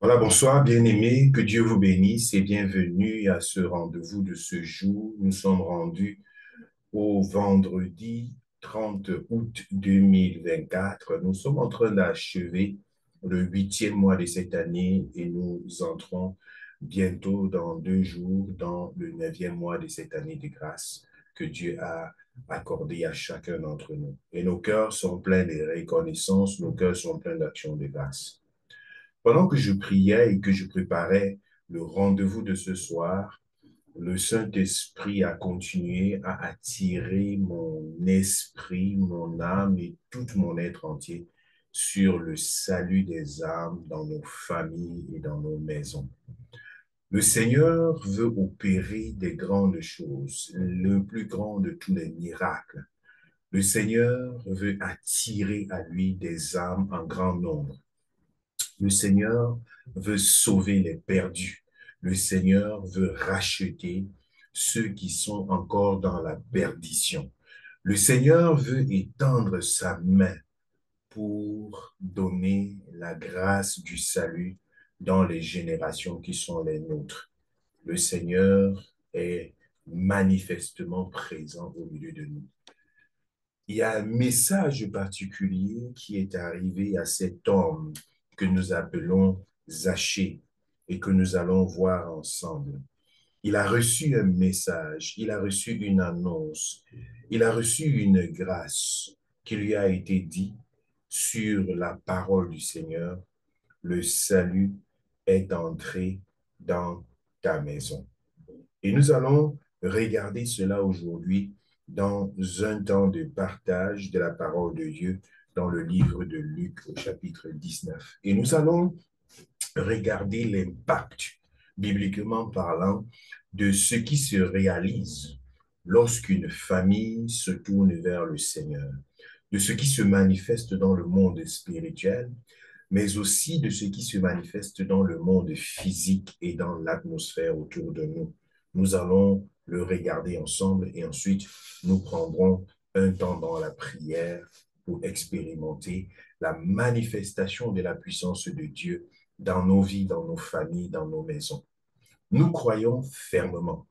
Voilà, bonsoir, bien-aimés, que Dieu vous bénisse et bienvenue à ce rendez-vous de ce jour. Nous sommes rendus au vendredi 30 août 2024. Nous sommes en train d'achever le huitième mois de cette année et nous entrons bientôt dans 2 jours dans le neuvième mois de cette année de grâce que Dieu a accordé à chacun d'entre nous. Et nos cœurs sont pleins de reconnaissance, nos cœurs sont pleins d'actions de grâce. Pendant que je priais et que je préparais le rendez-vous de ce soir, le Saint-Esprit a continué à attirer mon esprit, mon âme et tout mon être entier sur le salut des âmes dans nos familles et dans nos maisons. Le Seigneur veut opérer des grandes choses, le plus grand de tous les miracles. Le Seigneur veut attirer à lui des âmes en grand nombre. Le Seigneur veut sauver les perdus. Le Seigneur veut racheter ceux qui sont encore dans la perdition. Le Seigneur veut étendre sa main pour donner la grâce du salut dans les générations qui sont les nôtres. Le Seigneur est manifestement présent au milieu de nous. Il y a un message particulier qui est arrivé à cet homme que nous appelons Zachée et que nous allons voir ensemble. Il a reçu un message, il a reçu une annonce, il a reçu une grâce qui lui a été dit sur la parole du Seigneur. Le salut est entré dans ta maison. Et nous allons regarder cela aujourd'hui dans un temps de partage de la parole de Dieu dans le livre de Luc au chapitre 19. Et nous allons regarder l'impact, bibliquement parlant, de ce qui se réalise lorsqu'une famille se tourne vers le Seigneur, de ce qui se manifeste dans le monde spirituel, mais aussi de ce qui se manifeste dans le monde physique et dans l'atmosphère autour de nous. Nous allons le regarder ensemble et ensuite nous prendrons un temps dans la prière pour expérimenter la manifestation de la puissance de Dieu dans nos vies, dans nos familles, dans nos maisons. Nous croyons fermement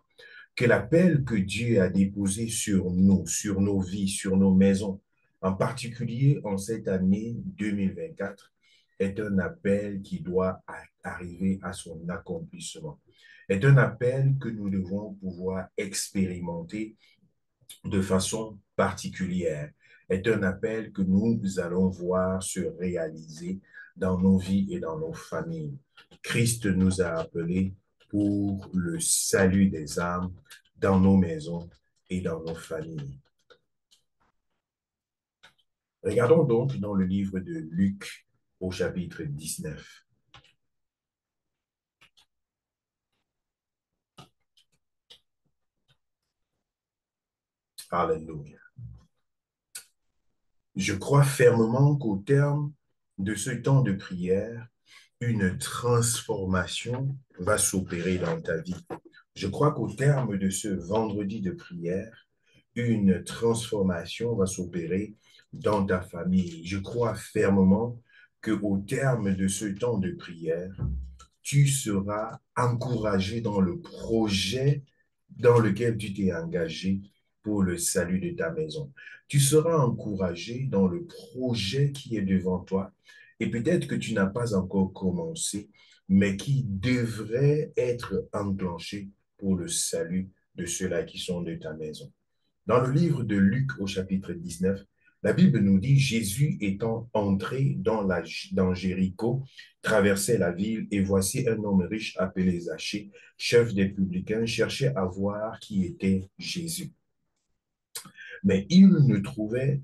que l'appel que Dieu a déposé sur nous, sur nos vies, sur nos maisons, en particulier en cette année 2024, est un appel qui doit arriver à son accomplissement. Est un appel que nous devons pouvoir expérimenter de façon particulière. Est un appel que nous allons voir se réaliser dans nos vies et dans nos familles. Christ nous a appelés pour le salut des âmes dans nos maisons et dans nos familles. Regardons donc dans le livre de Luc au chapitre 19. Alléluia. Je crois fermement qu'au terme de ce temps de prière, une transformation va s'opérer dans ta vie. Je crois qu'au terme de ce vendredi de prière, une transformation va s'opérer dans ta famille. Je crois fermement qu'au terme de ce temps de prière, tu seras encouragé dans le projet dans lequel tu t'es engagé pour le salut de ta maison. Tu seras encouragé dans le projet qui est devant toi et peut-être que tu n'as pas encore commencé, mais qui devrait être enclenché pour le salut de ceux-là qui sont de ta maison. Dans le livre de Luc au chapitre 19, la Bible nous dit, Jésus étant entré dans Jéricho, traversait la ville, et voici un homme riche appelé Zachée, chef des publicains, cherchait à voir qui était Jésus. Mais il ne pouvait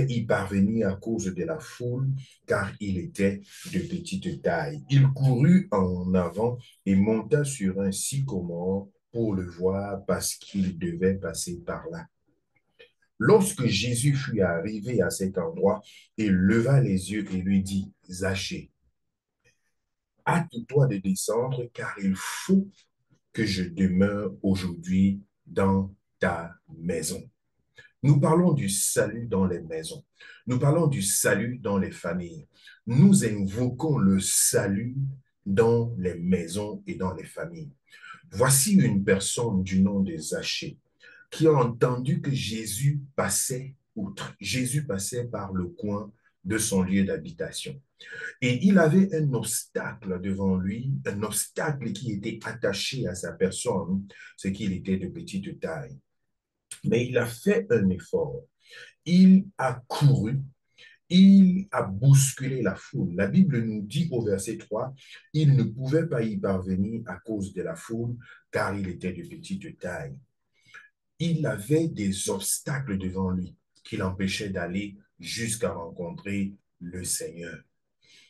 y parvenir à cause de la foule, car il était de petite taille. Il courut en avant et monta sur un sycomore pour le voir parce qu'il devait passer par là. Lorsque Jésus fut arrivé à cet endroit, il leva les yeux et lui dit, Zachée, hâte-toi de descendre, car il faut que je demeure aujourd'hui dans ta maison. Nous parlons du salut dans les maisons. Nous parlons du salut dans les familles. Nous invoquons le salut dans les maisons et dans les familles. Voici une personne du nom de Zachée qui a entendu que Jésus passait outre. Jésus passait par le coin de son lieu d'habitation. Et il avait un obstacle devant lui, un obstacle qui était attaché à sa personne, c'est qu'il était de petite taille. Mais il a fait un effort. Il a couru, il a bousculé la foule. La Bible nous dit au verset 3, il ne pouvait pas y parvenir à cause de la foule, car il était de petite taille. Il avait des obstacles devant lui qui l'empêchaient d'aller jusqu'à rencontrer le Seigneur.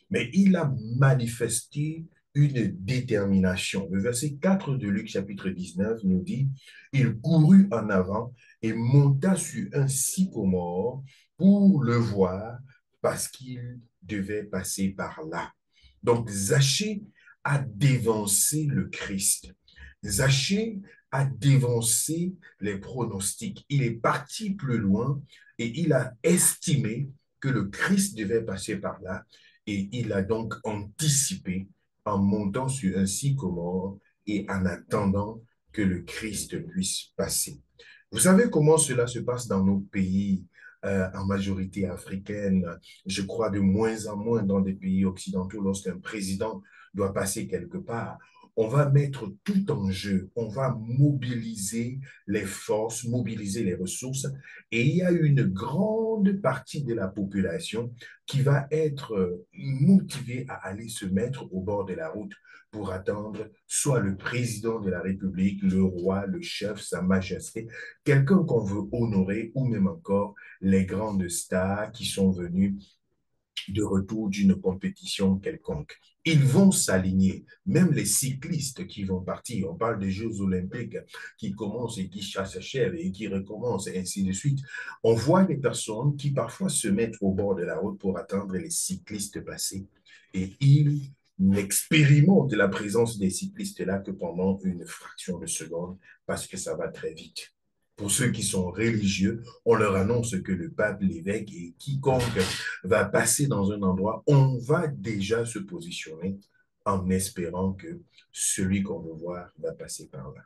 Mais il a manifesté une détermination. Le verset 4 de Luc chapitre 19 nous dit, il courut en avant et monta sur un sycomore pour le voir parce qu'il devait passer par là. Donc Zachée a dévancé le Christ. Zachée a dévancé les pronostics. Il est parti plus loin et il a estimé que le Christ devait passer par là et il a donc anticipé en montant sur un sycomore et en attendant que le Christ puisse passer. Vous savez comment cela se passe dans nos pays, en majorité africaine, je crois de moins en moins dans des pays occidentaux, lorsqu'un président doit passer quelque part, on va mettre tout en jeu, on va mobiliser les forces, mobiliser les ressources, et il y a une grande partie de la population qui va être motivée à aller se mettre au bord de la route pour attendre soit le président de la République, le roi, le chef, sa majesté, quelqu'un qu'on veut honorer, ou même encore les grandes stars qui sont venues de retour d'une compétition quelconque. Ils vont s'aligner, même les cyclistes qui vont partir. On parle des Jeux olympiques qui commencent et qui s'achèvent et qui recommencent, et ainsi de suite. On voit des personnes qui parfois se mettent au bord de la route pour attendre les cyclistes passer. Et ils n'expérimentent la présence des cyclistes là que pendant une fraction de seconde parce que ça va très vite. Pour ceux qui sont religieux, on leur annonce que le pape, l'évêque et quiconque va passer dans un endroit, on va déjà se positionner en espérant que celui qu'on veut voir va passer par là.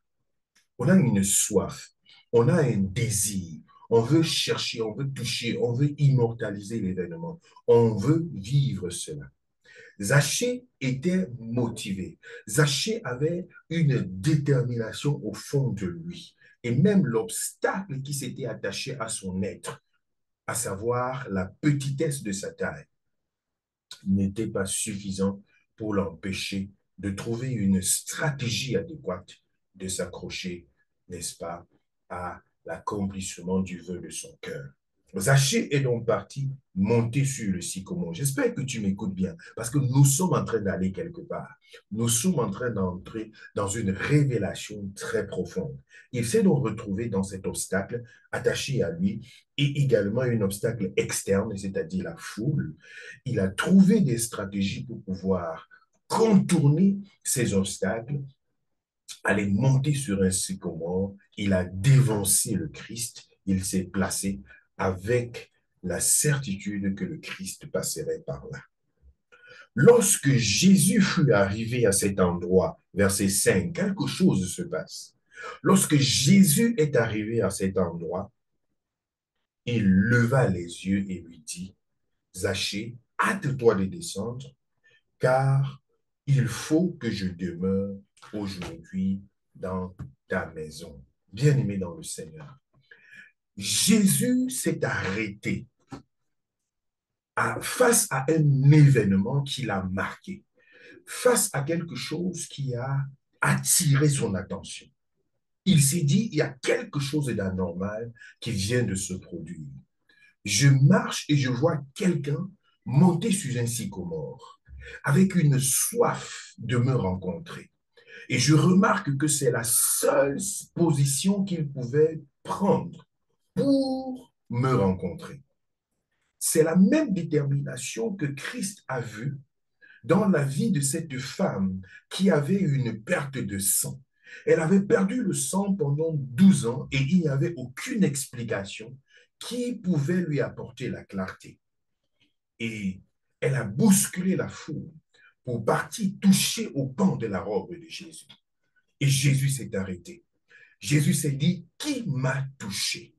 On a une soif, on a un désir, on veut chercher, on veut toucher, on veut immortaliser l'événement, on veut vivre cela. Zachée était motivé. Zachée avait une détermination au fond de lui. Et même l'obstacle qui s'était attaché à son être, à savoir la petitesse de sa taille, n'était pas suffisant pour l'empêcher de trouver une stratégie adéquate de s'accrocher, n'est-ce pas, à l'accomplissement du vœu de son cœur. Zachée est donc parti monter sur le sycomore. J'espère que tu m'écoutes bien, parce que nous sommes en train d'aller quelque part. Nous sommes en train d'entrer dans une révélation très profonde. Il s'est donc retrouvé dans cet obstacle attaché à lui et également un obstacle externe, c'est-à-dire la foule. Il a trouvé des stratégies pour pouvoir contourner ces obstacles, aller monter sur un sycomore. Il a dévancé le Christ. Il s'est placé avec la certitude que le Christ passerait par là. Lorsque Jésus fut arrivé à cet endroit, verset 5, quelque chose se passe. Lorsque Jésus est arrivé à cet endroit, il leva les yeux et lui dit, Zachée, hâte-toi de descendre, car il faut que je demeure aujourd'hui dans ta maison. Bien-aimé dans le Seigneur, Jésus s'est arrêté face à un événement qui l'a marqué, face à quelque chose qui a attiré son attention. Il s'est dit, il y a quelque chose d'anormal qui vient de se produire. Je marche et je vois quelqu'un monter sur un sycomore avec une soif de me rencontrer. Et je remarque que c'est la seule position qu'il pouvait prendre pour me rencontrer. C'est la même détermination que Christ a vue dans la vie de cette femme qui avait une perte de sang. Elle avait perdu le sang pendant 12 ans et il n'y avait aucune explication qui pouvait lui apporter la clarté. Et elle a bousculé la foule pour partir toucher au pan de la robe de Jésus. Et Jésus s'est arrêté. Jésus s'est dit, qui m'a touché?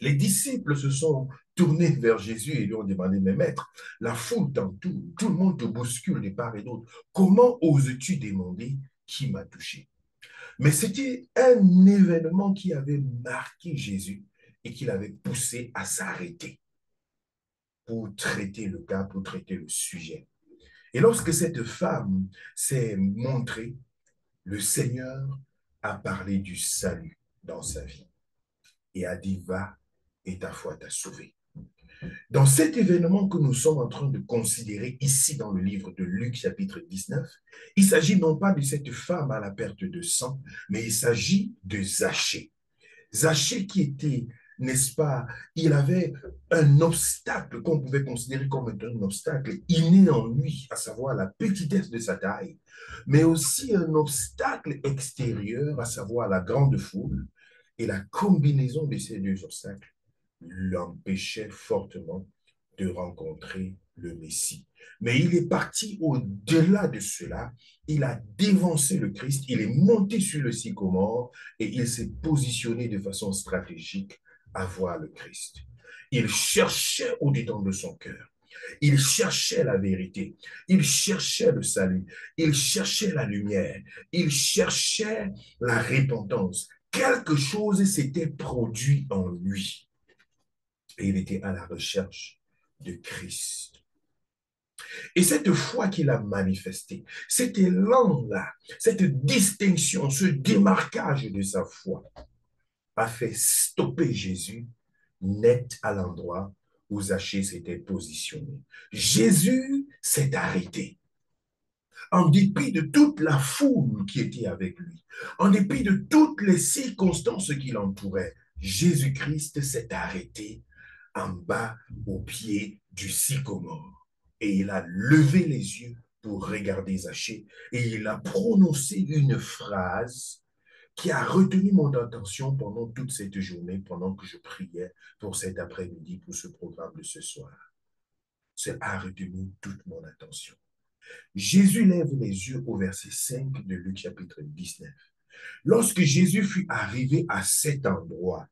Les disciples se sont tournés vers Jésus et lui ont demandé, mais maître, la foule t'entoure, tout le monde te bouscule de part et d'autre. Comment oses-tu demander qui m'a touché? Mais c'était un événement qui avait marqué Jésus et qui l'avait poussé à s'arrêter pour traiter le cas, pour traiter le sujet. Et lorsque cette femme s'est montrée, le Seigneur a parlé du salut dans sa vie et a dit, va et ta foi t'a sauvé. Dans cet événement que nous sommes en train de considérer ici dans le livre de Luc chapitre 19, il s'agit non pas de cette femme à la perte de sang, mais il s'agit de Zachée. Zachée qui était, n'est-ce pas, il avait un obstacle qu'on pouvait considérer comme un obstacle inné en lui, à savoir la petitesse de sa taille, mais aussi un obstacle extérieur, à savoir la grande foule, et la combinaison de ces deux obstacles l'empêchait fortement de rencontrer le Messie. Mais il est parti au-delà de cela, il a dévancé le Christ, il est monté sur le sycomore et il s'est positionné de façon stratégique à voir le Christ. Il cherchait au-dedans de son cœur. Il cherchait la vérité, il cherchait le salut, il cherchait la lumière, il cherchait la repentance. Quelque chose s'était produit en lui et il était à la recherche de Christ. Et cette foi qu'il a manifestée, cet élan-là, cette distinction, ce démarquage de sa foi a fait stopper Jésus net à l'endroit où Zachée s'était positionné. Jésus s'est arrêté en dépit de toute la foule qui était avec lui, en dépit de toutes les circonstances qui l'entouraient. Jésus-Christ s'est arrêté en bas au pied du sycomore. Et il a levé les yeux pour regarder Zachée et il a prononcé une phrase qui a retenu mon attention pendant toute cette journée, pendant que je priais pour cet après-midi, pour ce programme de ce soir. Ça a retenu toute mon attention. Jésus lève les yeux au verset 5 de Luc chapitre 19. Lorsque Jésus fut arrivé à cet endroit,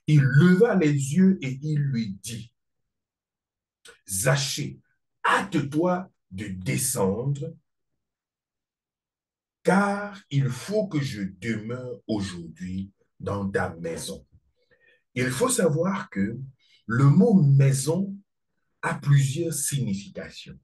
il leva les yeux et il lui dit, Zachée, hâte-toi de descendre, car il faut que je demeure aujourd'hui dans ta maison. Il faut savoir que le mot maison a plusieurs significations.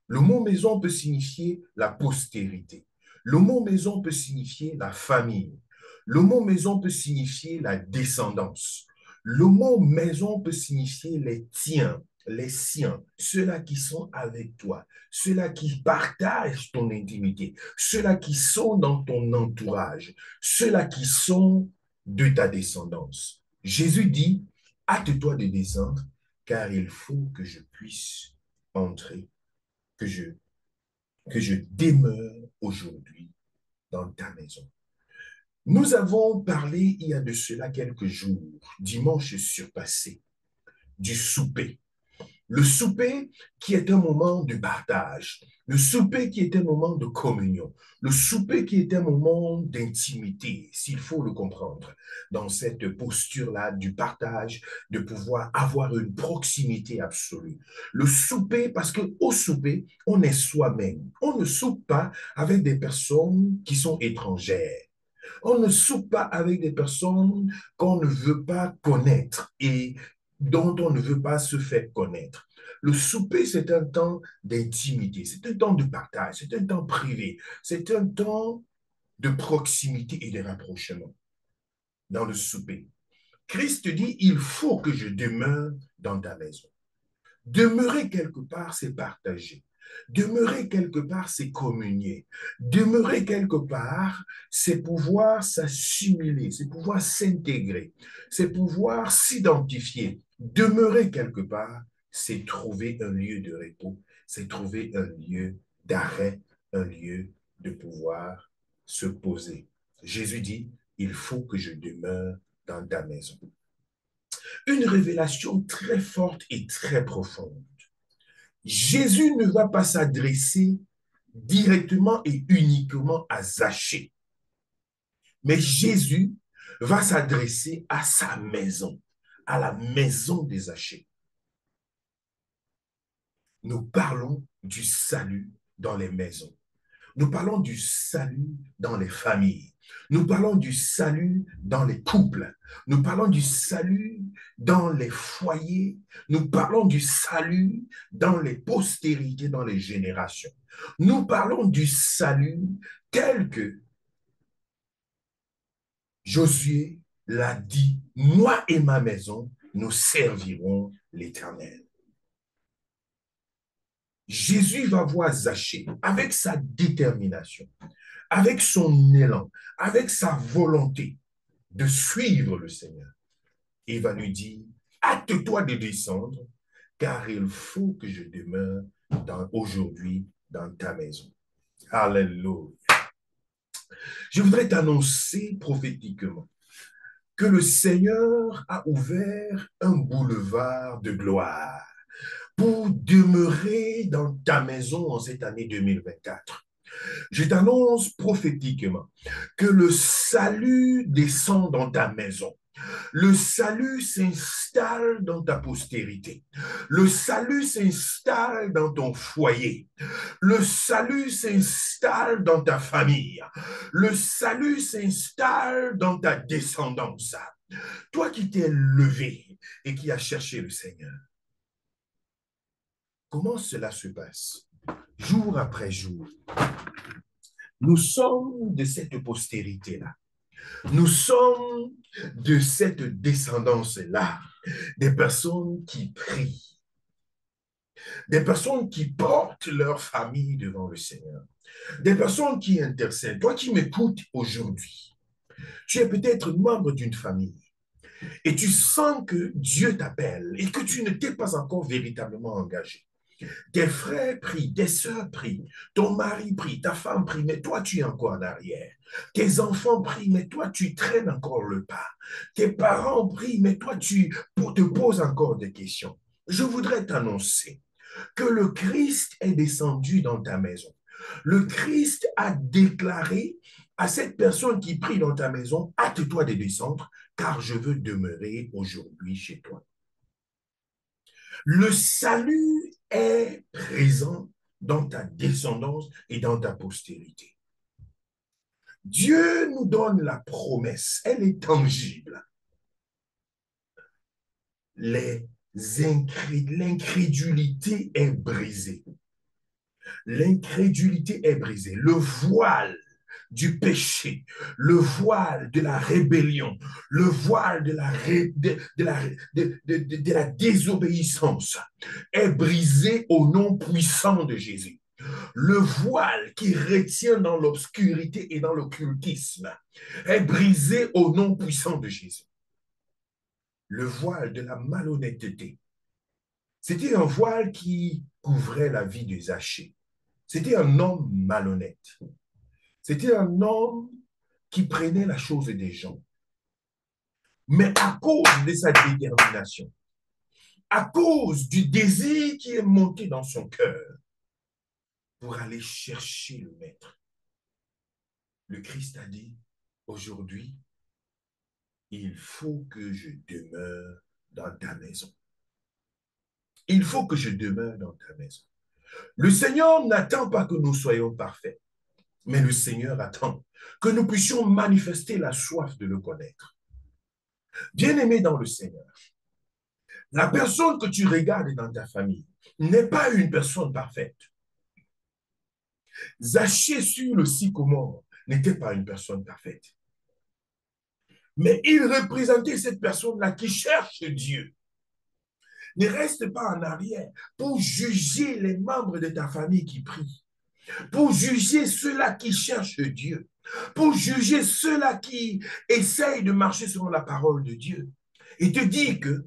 Le mot maison peut signifier la postérité. Le mot maison peut signifier la famille. Le mot maison peut signifier la descendance. Le mot maison peut signifier les tiens, les siens, ceux-là qui sont avec toi, ceux-là qui partagent ton intimité, ceux-là qui sont dans ton entourage, ceux-là qui sont de ta descendance. Jésus dit, hâte-toi de descendre, car il faut que je puisse entrer, que je, que je demeure aujourd'hui dans ta maison. Nous avons parlé il y a de cela quelques jours, dimanche surpassé, du souper. Le souper qui est un moment de partage, le souper qui est un moment de communion, le souper qui est un moment d'intimité, s'il faut le comprendre, dans cette posture-là du partage, de pouvoir avoir une proximité absolue. Le souper, parce qu'au souper, on est soi-même. On ne soupe pas avec des personnes qui sont étrangères. On ne soupe pas avec des personnes qu'on ne veut pas connaître et dont on ne veut pas se faire connaître. Le souper, c'est un temps d'intimité, c'est un temps de partage, c'est un temps privé, c'est un temps de proximité et de rapprochement dans le souper. Christ dit, il faut que je demeure dans ta maison. Demeurer quelque part, c'est partager. Demeurer quelque part, c'est communier. Demeurer quelque part, c'est pouvoir s'assimiler, c'est pouvoir s'intégrer, c'est pouvoir s'identifier. Demeurer quelque part, c'est trouver un lieu de repos, c'est trouver un lieu d'arrêt, un lieu de pouvoir se poser. Jésus dit, il faut que je demeure dans ta maison. une révélation très forte et très profonde. Jésus ne va pas s'adresser directement et uniquement à Zachée, mais Jésus va s'adresser à sa maison, à la maison de Zachée. Nous parlons du salut dans les maisons. Nous parlons du salut dans les familles. Nous parlons du salut dans les couples. Nous parlons du salut dans les foyers. Nous parlons du salut dans les postérités, dans les générations. Nous parlons du salut tel que Josué l'a dit, moi et ma maison, nous servirons l'Éternel. Jésus va voir Zachée avec sa détermination, avec son élan, avec sa volonté de suivre le Seigneur. Il va lui dire, hâte-toi de descendre, car il faut que je demeure aujourd'hui dans ta maison. Alléluia. Je voudrais t'annoncer prophétiquement que le Seigneur a ouvert un boulevard de gloire pour demeurer dans ta maison en cette année 2024. Je t'annonce prophétiquement que le salut descend dans ta maison. Le salut s'installe dans ta postérité. Le salut s'installe dans ton foyer. Le salut s'installe dans ta famille. Le salut s'installe dans ta descendance. Toi qui t'es levé et qui as cherché le Seigneur, comment cela se passe? Jour après jour, nous sommes de cette postérité-là. Nous sommes de cette descendance-là, des personnes qui prient, des personnes qui portent leur famille devant le Seigneur, des personnes qui intercèdent. Toi qui m'écoutes aujourd'hui, tu es peut-être membre d'une famille et tu sens que Dieu t'appelle et que tu ne t'es pas encore véritablement engagé. Tes frères prient, tes sœurs prient, ton mari prie, ta femme prie, mais toi tu es encore en arrière. Tes enfants prient, mais toi tu traînes encore le pas. Tes parents prient, mais toi tu te poses encore des questions. Je voudrais t'annoncer que le Christ est descendu dans ta maison. Le Christ a déclaré à cette personne qui prie dans ta maison, hâte-toi de descendre, car je veux demeurer aujourd'hui chez toi. Le salut est présent dans ta descendance et dans ta postérité. Dieu nous donne la promesse, elle est tangible. L'incrédulité est brisée. L'incrédulité est brisée. Le voile du péché, le voile de la rébellion, le voile de la désobéissance est brisé au nom puissant de Jésus. Le voile qui retient dans l'obscurité et dans l'occultisme est brisé au nom puissant de Jésus. Le voile de la malhonnêteté, c'était un voile qui couvrait la vie de Zachée. C'était un homme malhonnête. C'était un homme qui prenait la chose des gens. Mais à cause de sa détermination, à cause du désir qui est monté dans son cœur pour aller chercher le maître, le Christ a dit, aujourd'hui, il faut que je demeure dans ta maison. Il faut que je demeure dans ta maison. Le Seigneur n'attend pas que nous soyons parfaits, mais le Seigneur attend que nous puissions manifester la soif de le connaître. Bien-aimé dans le Seigneur, la personne que tu regardes dans ta famille n'est pas une personne parfaite. Zachée sur le sycomore n'était pas une personne parfaite. Mais il représentait cette personne-là qui cherche Dieu. Ne reste pas en arrière pour juger les membres de ta famille qui prient, pour juger ceux-là qui cherchent Dieu, pour juger ceux-là qui essayent de marcher selon la parole de Dieu. Et te dire que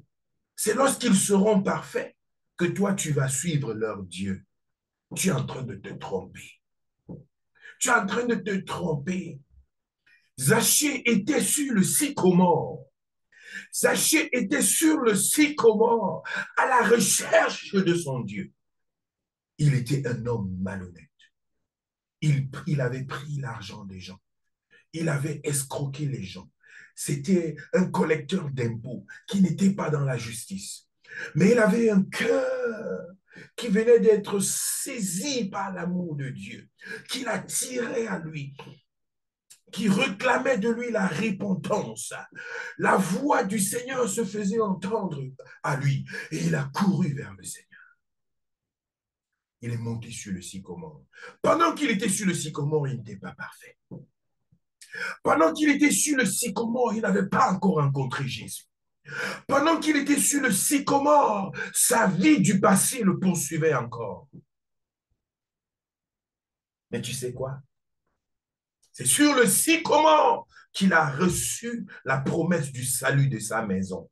c'est lorsqu'ils seront parfaits que toi, tu vas suivre leur Dieu. Tu es en train de te tromper. Tu es en train de te tromper. Zachée était sur le sycomore. Zachée était sur le sycomore à la recherche de son Dieu. Il était un homme malhonnête. Il avait pris l'argent des gens. Il avait escroqué les gens. C'était un collecteur d'impôts qui n'était pas dans la justice. Mais il avait un cœur qui venait d'être saisi par l'amour de Dieu, qui l'attirait à lui, qui réclamait de lui la repentance. La voix du Seigneur se faisait entendre à lui et il a couru vers le Seigneur. Il est monté sur le sycomore. Pendant qu'il était sur le sycomore, il n'était pas parfait. Pendant qu'il était sur le sycomore, il n'avait pas encore rencontré Jésus. Pendant qu'il était sur le sycomore, sa vie du passé le poursuivait encore. Mais tu sais quoi? C'est sur le sycomore qu'il a reçu la promesse du salut de sa maison.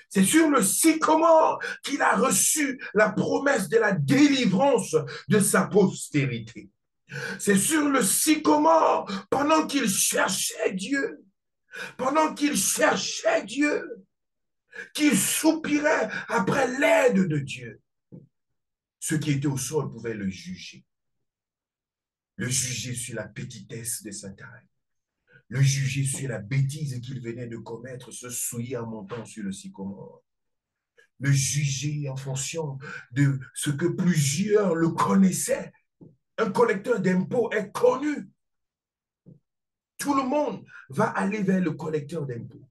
C'est sur le sycomore qu'il a reçu la promesse de la délivrance de sa postérité. C'est sur le sycomore, pendant qu'il cherchait Dieu, qu'il soupirait après l'aide de Dieu. Ceux qui étaient au sol pouvaient le juger sur la petitesse de sa taille, le juger sur la bêtise qu'il venait de commettre, se souiller en montant sur le sycomore, le juger en fonction de ce que plusieurs le connaissaient. Un collecteur d'impôts est connu. Tout le monde va aller vers le collecteur d'impôts.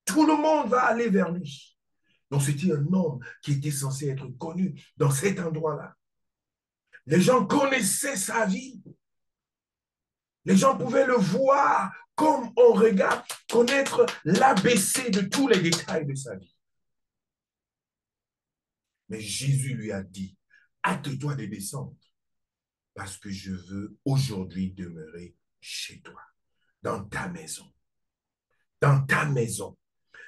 Tout le monde va aller vers lui. Donc, c'était un homme qui était censé être connu dans cet endroit-là. Les gens connaissaient sa vie. Les gens pouvaient le voir comme on regarde, connaître l'ABC de tous les détails de sa vie. Mais Jésus lui a dit, hâte-toi de descendre, parce que je veux aujourd'hui demeurer chez toi, dans ta maison, dans ta maison,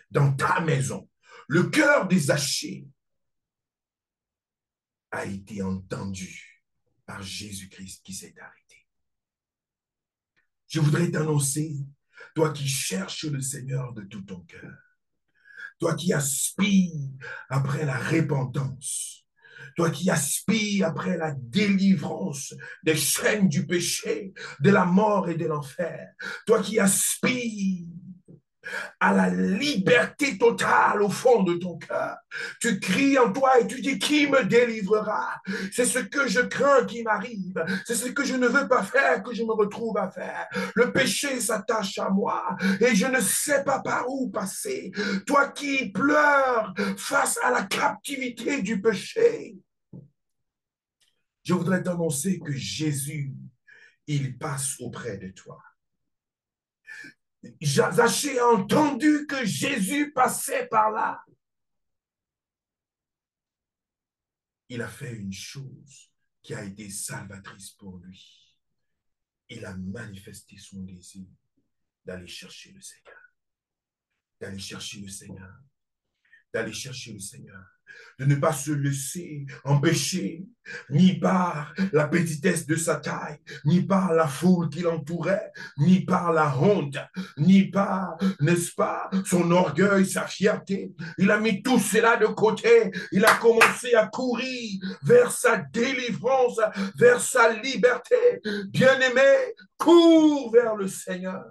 dans ta maison. Le cœur des Zachée a été entendu par Jésus-Christ qui s'est arrêté. Je voudrais t'annoncer, toi qui cherches le Seigneur de tout ton cœur, toi qui aspires après la repentance, toi qui aspires après la délivrance des chaînes du péché, de la mort et de l'enfer, toi qui aspires à la liberté totale au fond de ton cœur. Tu cries en toi et tu dis, qui me délivrera? C'est ce que je crains qui m'arrive. C'est ce que je ne veux pas faire que je me retrouve à faire. Le péché s'attache à moi et je ne sais pas par où passer. Toi qui pleures face à la captivité du péché, je voudrais t'annoncer que Jésus, il passe auprès de toi. Zachée a entendu que Jésus passait par là. Il a fait une chose qui a été salvatrice pour lui. Il a manifesté son désir d'aller chercher le Seigneur. D'aller chercher le Seigneur. D'aller chercher le Seigneur. De ne pas se laisser empêcher, ni par la petitesse de sa taille, ni par la foule qui l'entourait, ni par la honte, ni par, n'est-ce pas, son orgueil, sa fierté. Il a mis tout cela de côté. Il a commencé à courir vers sa délivrance, vers sa liberté. Bien-aimé, cours vers le Seigneur.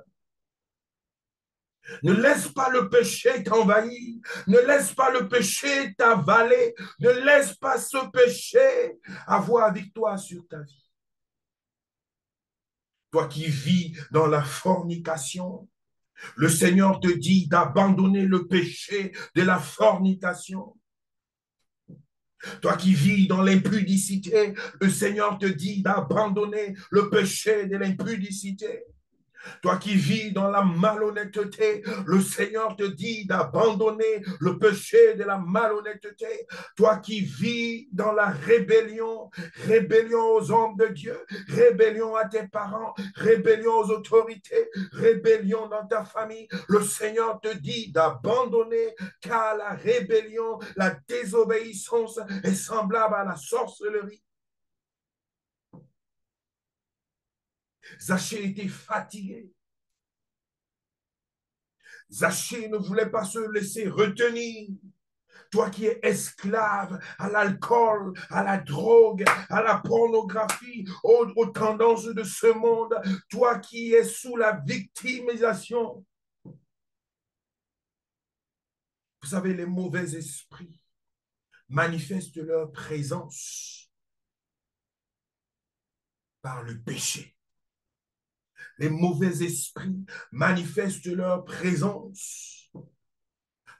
Ne laisse pas le péché t'envahir. Ne laisse pas le péché t'avaler. Ne laisse pas ce péché avoir victoire sur ta vie. Toi qui vis dans la fornication, le Seigneur te dit d'abandonner le péché de la fornication. Toi qui vis dans l'impudicité, le Seigneur te dit d'abandonner le péché de l'impudicité. Toi qui vis dans la malhonnêteté, le Seigneur te dit d'abandonner le péché de la malhonnêteté. Toi qui vis dans la rébellion, rébellion aux hommes de Dieu, rébellion à tes parents, rébellion aux autorités, rébellion dans ta famille, le Seigneur te dit d'abandonner, car la rébellion, la désobéissance est semblable à la sorcellerie. Zachée était fatigué. Zachée ne voulait pas se laisser retenir. Toi qui es esclave à l'alcool, à la drogue, à la pornographie, aux tendances de ce monde, toi qui es sous la victimisation. Vous savez, les mauvais esprits manifestent leur présence par le péché. Les mauvais esprits manifestent leur présence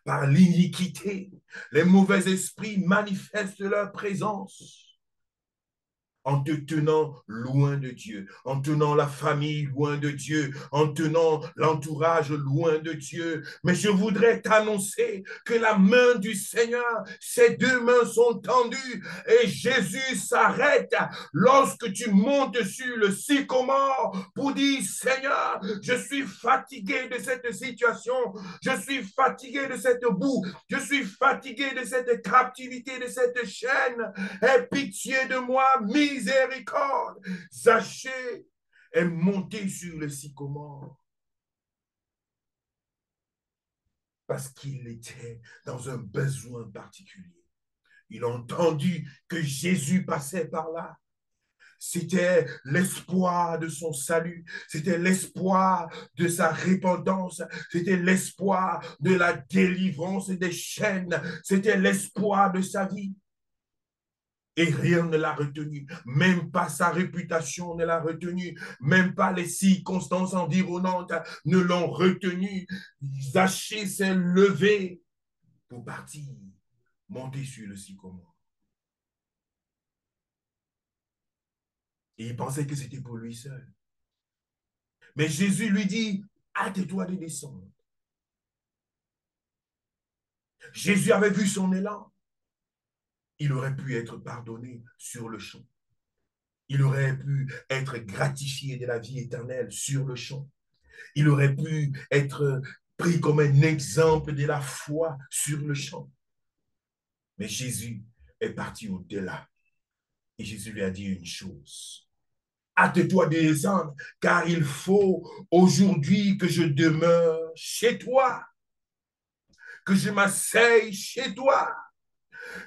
par l'iniquité. Les mauvais esprits manifestent leur présence en te tenant loin de Dieu, en tenant la famille loin de Dieu, en tenant l'entourage loin de Dieu. Mais je voudrais t'annoncer que la main du Seigneur, ses deux mains sont tendues et Jésus s'arrête lorsque tu montes sur le sycomore pour dire, Seigneur, je suis fatigué de cette situation, je suis fatigué de cette boue, je suis fatigué de cette captivité, de cette chaîne. Aie pitié de moi, miséricorde. Zachée est monté sur le sycomore parce qu'il était dans un besoin particulier. Il a entendu que Jésus passait par là. C'était l'espoir de son salut, c'était l'espoir de sa repentance, c'était l'espoir de la délivrance des chaînes, c'était l'espoir de sa vie. Et rien ne l'a retenu, même pas sa réputation ne l'a retenu, même pas les circonstances environnantes ne l'ont retenu. Zachée s'est levé pour partir, monter sur le sycomore. Et il pensait que c'était pour lui seul. Mais Jésus lui dit, hâte-toi de descendre. Jésus avait vu son élan. Il aurait pu être pardonné sur le champ. Il aurait pu être gratifié de la vie éternelle sur le champ. Il aurait pu être pris comme un exemple de la foi sur le champ. Mais Jésus est parti au-delà. Et Jésus lui a dit une chose. Hâte-toi de descendre, car il faut aujourd'hui que je demeure chez toi, que je m'asseye chez toi,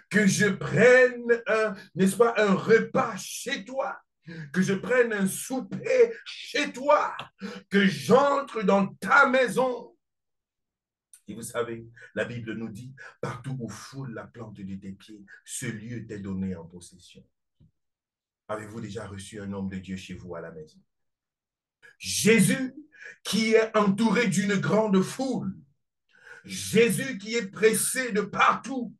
que je prenne n'est-ce pas, un repas chez toi, que je prenne un souper chez toi, que j'entre dans ta maison. Et vous savez, la Bible nous dit, partout où foule la plante de tes pieds, ce lieu t'est donné en possession. Avez-vous déjà reçu un homme de Dieu chez vous à la maison? Jésus qui est entouré d'une grande foule, Jésus qui est pressé de partout,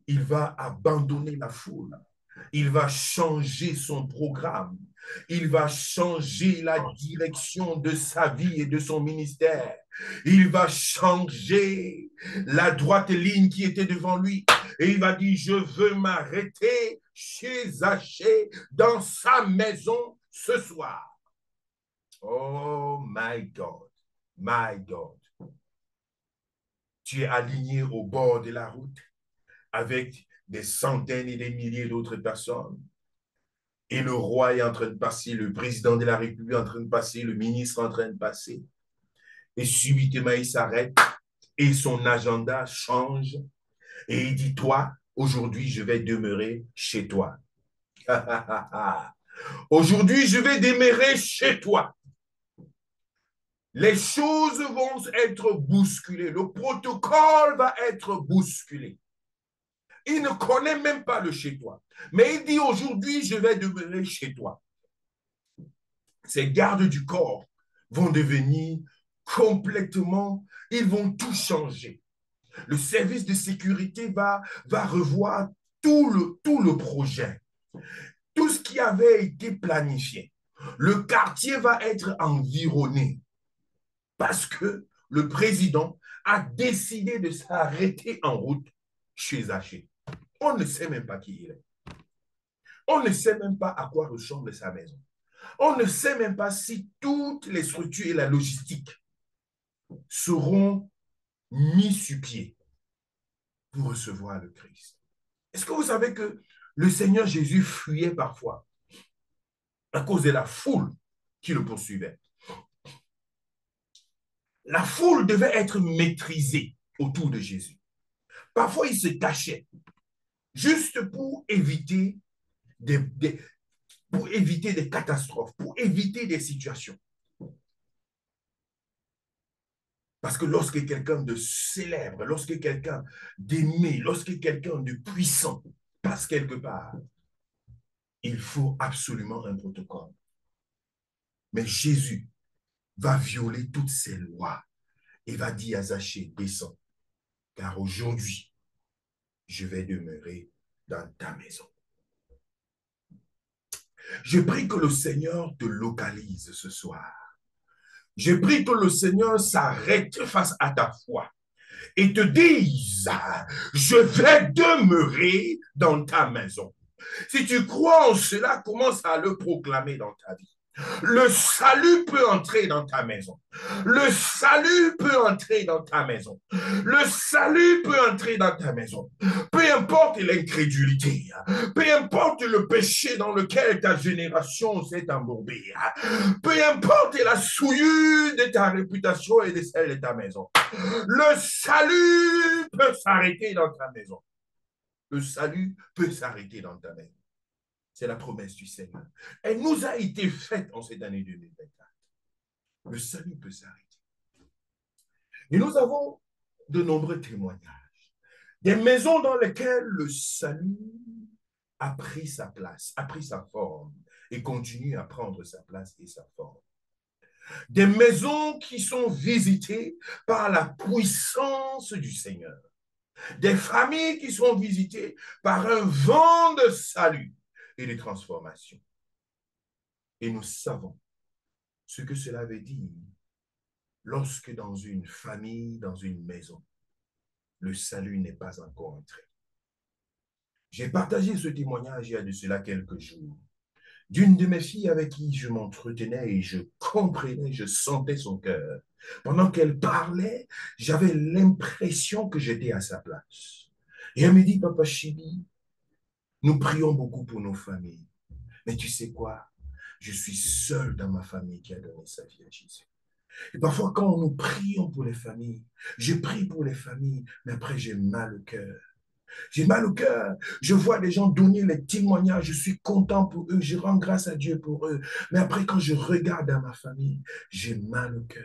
il va abandonner la foule. Il va changer son programme. Il va changer la direction de sa vie et de son ministère. Il va changer la droite ligne qui était devant lui. Et il va dire, je veux m'arrêter chez Zachée dans sa maison ce soir. Oh my God, my God. Tu es aligné au bord de la route avec des centaines et des milliers d'autres personnes. Et le roi est en train de passer, le président de la République est en train de passer, le ministre est en train de passer. Et subitement, il s'arrête et son agenda change. Et il dit, toi, aujourd'hui, je vais demeurer chez toi. Aujourd'hui, je vais demeurer chez toi. Les choses vont être bousculées. Le protocole va être bousculé. Il ne connaît même pas le chez toi. Mais il dit aujourd'hui, je vais demeurer chez toi. Ces gardes du corps vont devenir complètement, ils vont tout changer. Le service de sécurité va revoir tout le projet, tout ce qui avait été planifié. Le quartier va être environné parce que le président a décidé de s'arrêter en route chez Zachée. On ne sait même pas qui il est. On ne sait même pas à quoi ressemble sa maison. On ne sait même pas si toutes les structures et la logistique seront mis sur pied pour recevoir le Christ. Est-ce que vous savez que le Seigneur Jésus fuyait parfois à cause de la foule qui le poursuivait? La foule devait être maîtrisée autour de Jésus. Parfois, il se cachait juste pour éviter des catastrophes, pour éviter des situations. Parce que lorsque quelqu'un de célèbre, lorsque quelqu'un d'aimé, lorsque quelqu'un de puissant passe quelque part, il faut absolument un protocole. Mais Jésus va violer toutes ces lois et va dire à Zachée, descends, car aujourd'hui, je vais demeurer dans ta maison. Je prie que le Seigneur te localise ce soir. Je prie que le Seigneur s'arrête face à ta foi et te dise, je vais demeurer dans ta maison. Si tu crois en cela, commence à le proclamer dans ta vie. Le salut peut entrer dans ta maison. Le salut peut entrer dans ta maison. Le salut peut entrer dans ta maison. Peu importe l'incrédulité, peu importe le péché dans lequel ta génération s'est embourbée, peu importe la souillure de ta réputation et de celle de ta maison, le salut peut s'arrêter dans ta maison. Le salut peut s'arrêter dans ta maison. C'est la promesse du Seigneur. Elle nous a été faite en cette année 2024. Le salut peut s'arrêter. Et nous avons de nombreux témoignages. Des maisons dans lesquelles le salut a pris sa place, a pris sa forme et continue à prendre sa place et sa forme. Des maisons qui sont visitées par la puissance du Seigneur. Des familles qui sont visitées par un vent de salut et de transformation. Et nous savons ce que cela veut dire lorsque dans une famille, dans une maison, le salut n'est pas encore entré. J'ai partagé ce témoignage il y a de cela quelques jours d'une de mes filles avec qui je m'entretenais et je comprenais, je sentais son cœur. Pendant qu'elle parlait, j'avais l'impression que j'étais à sa place. Et elle me dit, Papa Chibi, nous prions beaucoup pour nos familles. Mais tu sais quoi? Je suis seul dans ma famille qui a donné sa vie à Jésus. Et parfois, quand nous prions pour les familles, je prie pour les familles, mais après, j'ai mal au cœur. J'ai mal au cœur. Je vois des gens donner les témoignages. Je suis content pour eux. Je rends grâce à Dieu pour eux. Mais après, quand je regarde dans ma famille, j'ai mal au cœur.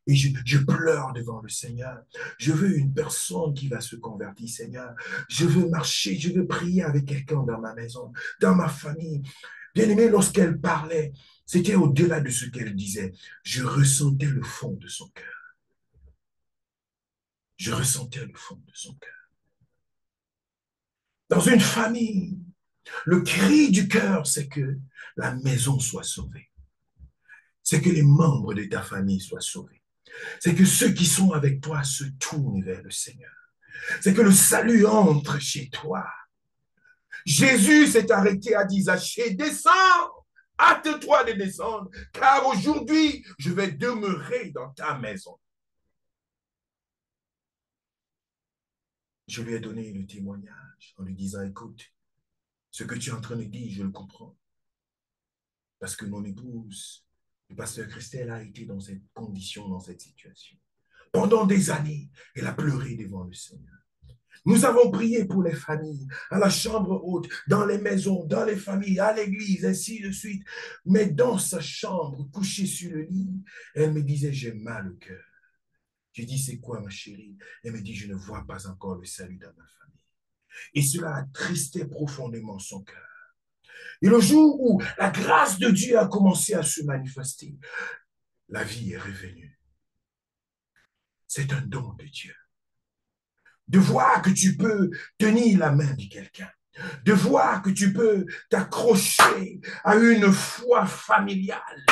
Et je pleure devant le Seigneur. Je veux une personne qui va se convertir, Seigneur. Je veux marcher, je veux prier avec quelqu'un dans ma maison, dans ma famille. Bien-aimée, lorsqu'elle parlait, c'était au-delà de ce qu'elle disait. Je ressentais le fond de son cœur. Je ressentais le fond de son cœur. Dans une famille, le cri du cœur, c'est que la maison soit sauvée. C'est que les membres de ta famille soient sauvés. C'est que ceux qui sont avec toi se tournent vers le Seigneur. C'est que le salut entre chez toi. Jésus s'est arrêté à dire, Zachée, descends, hâte-toi de descendre, car aujourd'hui, je vais demeurer dans ta maison. Je lui ai donné le témoignage en lui disant, écoute, ce que tu es en train de dire, je le comprends. Parce que mon épouse, le pasteur Christelle, a été dans cette condition, dans cette situation. Pendant des années, elle a pleuré devant le Seigneur. Nous avons prié pour les familles, à la chambre haute, dans les maisons, dans les familles, à l'église, ainsi de suite. Mais dans sa chambre, couchée sur le lit, elle me disait, j'ai mal au cœur. Je dis, c'est quoi ma chérie? Elle me dit, je ne vois pas encore le salut dans ma famille. Et cela attristait profondément son cœur. Et le jour où la grâce de Dieu a commencé à se manifester, la vie est revenue. C'est un don de Dieu. De voir que tu peux tenir la main de quelqu'un. De voir que tu peux t'accrocher à une foi familiale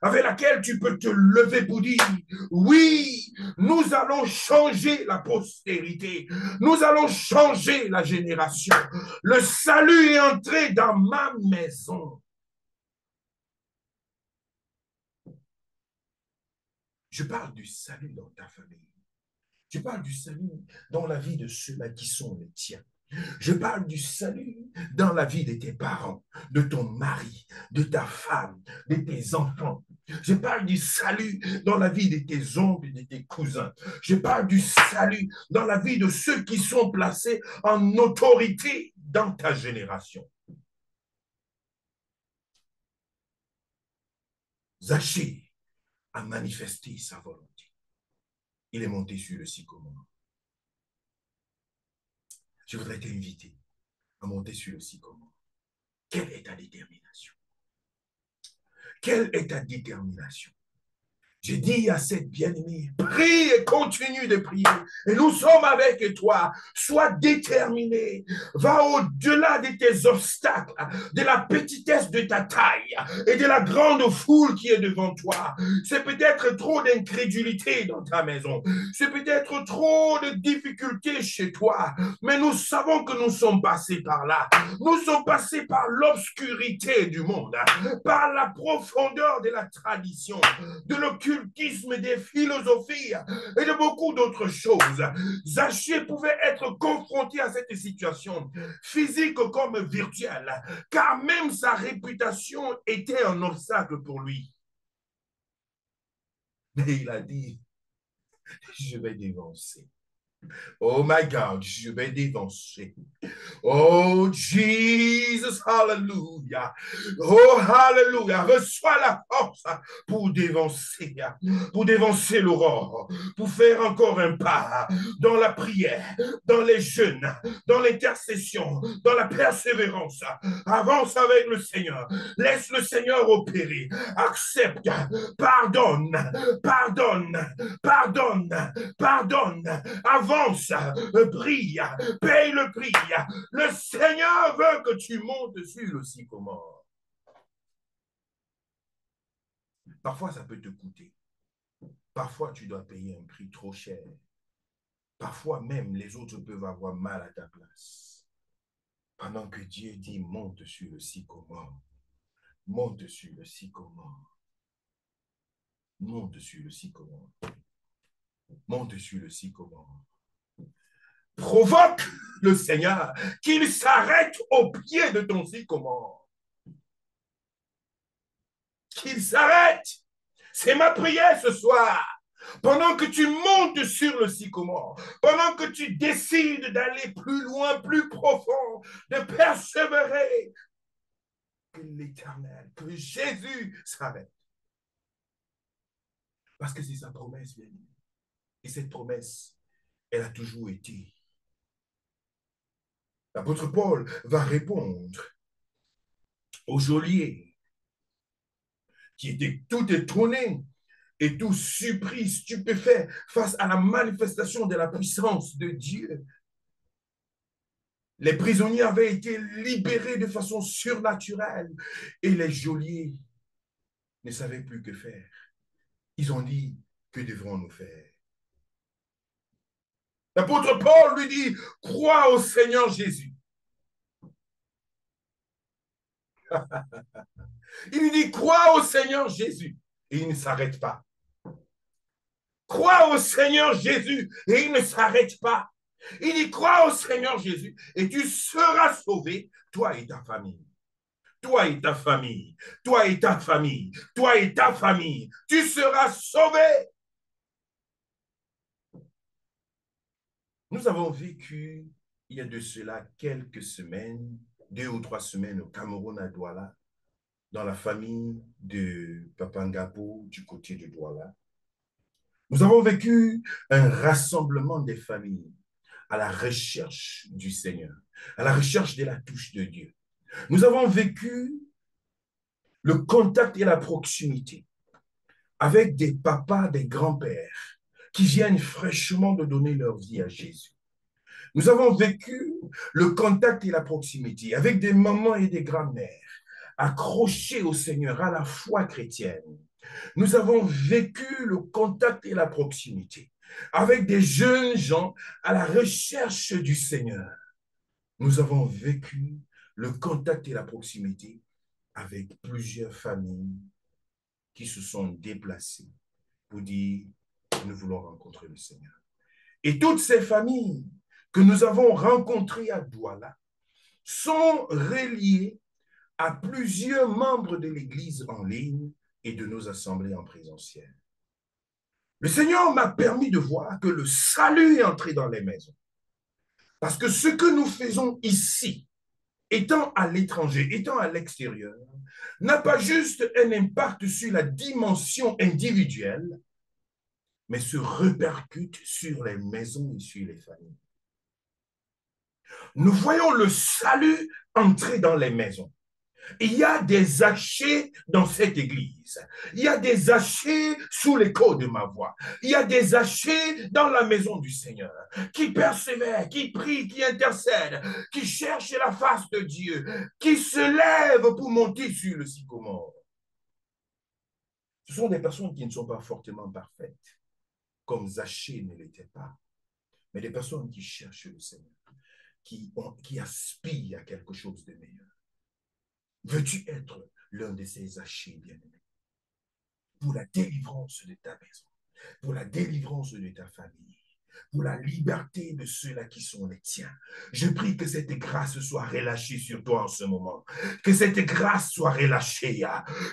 avec laquelle tu peux te lever pour dire, oui, nous allons changer la postérité. Nous allons changer la génération. Le salut est entré dans ma maison. Je parle du salut dans ta famille. Je parle du salut dans la vie de ceux-là qui sont les tiens. Je parle du salut dans la vie de tes parents, de ton mari, de ta femme, de tes enfants. Je parle du salut dans la vie de tes oncles et de tes cousins. Je parle du salut dans la vie de ceux qui sont placés en autorité dans ta génération. Zachée a manifesté sa volonté. Il est monté sur le sycomore. Je voudrais t'inviter à monter sur le sycomore. Quelle est ta détermination? Quelle est ta détermination? J'ai dit à cette bien-aimée, prie et continue de prier. Et nous sommes avec toi. Sois déterminé. Va au-delà de tes obstacles, de la petitesse de ta taille et de la grande foule qui est devant toi. C'est peut-être trop d'incrédulité dans ta maison. C'est peut-être trop de difficultés chez toi. Mais nous savons que nous sommes passés par là. Nous sommes passés par l'obscurité du monde, par la profondeur de la tradition, de l'occultisme, des philosophies et de beaucoup d'autres choses. Zachée pouvait être confronté à cette situation, physique comme virtuelle, car même sa réputation était un obstacle pour lui. Mais il a dit, je vais dévancer. Oh my God, je vais dévancer. Oh Jesus, hallelujah. Oh hallelujah. Reçois la force pour dévancer l'aurore, pour faire encore un pas dans la prière, dans les jeûnes, dans l'intercession, dans la persévérance. Avance avec le Seigneur. Laisse le Seigneur opérer. Accepte. Pardonne. Pardonne. Pardonne. Pardonne. Avance. Prie. Paye le prix. Le Seigneur veut que tu montes sur le sycomore. Parfois, ça peut te coûter. Parfois, tu dois payer un prix trop cher. Parfois, même, les autres peuvent avoir mal à ta place. Pendant que Dieu dit, monte sur le sycomore. Monte sur le sycomore. Monte sur le sycomore. Monte sur le sycomore. Provoque le Seigneur qu'il s'arrête au pied de ton sycomore. Qu'il s'arrête. C'est ma prière ce soir. Pendant que tu montes sur le sycomore, pendant que tu décides d'aller plus loin, plus profond, de persévérer, que l'Éternel, que Jésus s'arrête. Parce que c'est sa promesse, bien. Et cette promesse, elle a toujours été. L'apôtre Paul va répondre au geôlier qui était tout étonné et tout surpris, stupéfait face à la manifestation de la puissance de Dieu. Les prisonniers avaient été libérés de façon surnaturelle et les geôliers ne savaient plus que faire. Ils ont dit, que devrons-nous faire? L'apôtre Paul lui dit, crois au Seigneur Jésus. Il lui dit, crois au Seigneur Jésus. Et il ne s'arrête pas. Crois au Seigneur Jésus et il ne s'arrête pas. Il dit, crois au Seigneur Jésus et tu seras sauvé, toi et ta famille. Toi et ta famille. Toi et ta famille. Toi et ta famille. Tu seras sauvé. Nous avons vécu, il y a de cela quelques semaines, 2 ou 3 semaines au Cameroun à Douala, dans la famille de Papa Ngabo du côté de Douala. Nous avons vécu un rassemblement des familles à la recherche du Seigneur, à la recherche de la touche de Dieu. Nous avons vécu le contact et la proximité avec des papas, des grands-pères qui viennent fraîchement de donner leur vie à Jésus. Nous avons vécu le contact et la proximité avec des mamans et des grands-mères accrochés au Seigneur, à la foi chrétienne. Nous avons vécu le contact et la proximité avec des jeunes gens à la recherche du Seigneur. Nous avons vécu le contact et la proximité avec plusieurs familles qui se sont déplacées pour dire, nous voulons rencontrer le Seigneur. Et toutes ces familles que nous avons rencontrées à Douala sont reliées à plusieurs membres de l'Église en ligne et de nos assemblées en présentiel. Le Seigneur m'a permis de voir que le salut est entré dans les maisons. Parce que ce que nous faisons ici, étant à l'étranger, étant à l'extérieur, n'a pas juste un impact sur la dimension individuelle, mais se répercute sur les maisons et sur les familles. Nous voyons le salut entrer dans les maisons. Il y a des hachés dans cette église. Il y a des hachés sous l'écho de ma voix. Il y a des hachés dans la maison du Seigneur qui persévèrent, qui prient, qui intercèdent, qui cherchent la face de Dieu, qui se lèvent pour monter sur le sycomore. Ce sont des personnes qui ne sont pas fortement parfaites, comme Zachée ne l'était pas, mais des personnes qui cherchent le Seigneur, qui aspirent à quelque chose de meilleur. Veux-tu être l'un de ces Zachée bien-aimés pour la délivrance de ta maison, pour la délivrance de ta famille, pour la liberté de ceux-là qui sont les tiens? Je prie que cette grâce soit relâchée sur toi en ce moment, que cette grâce soit relâchée,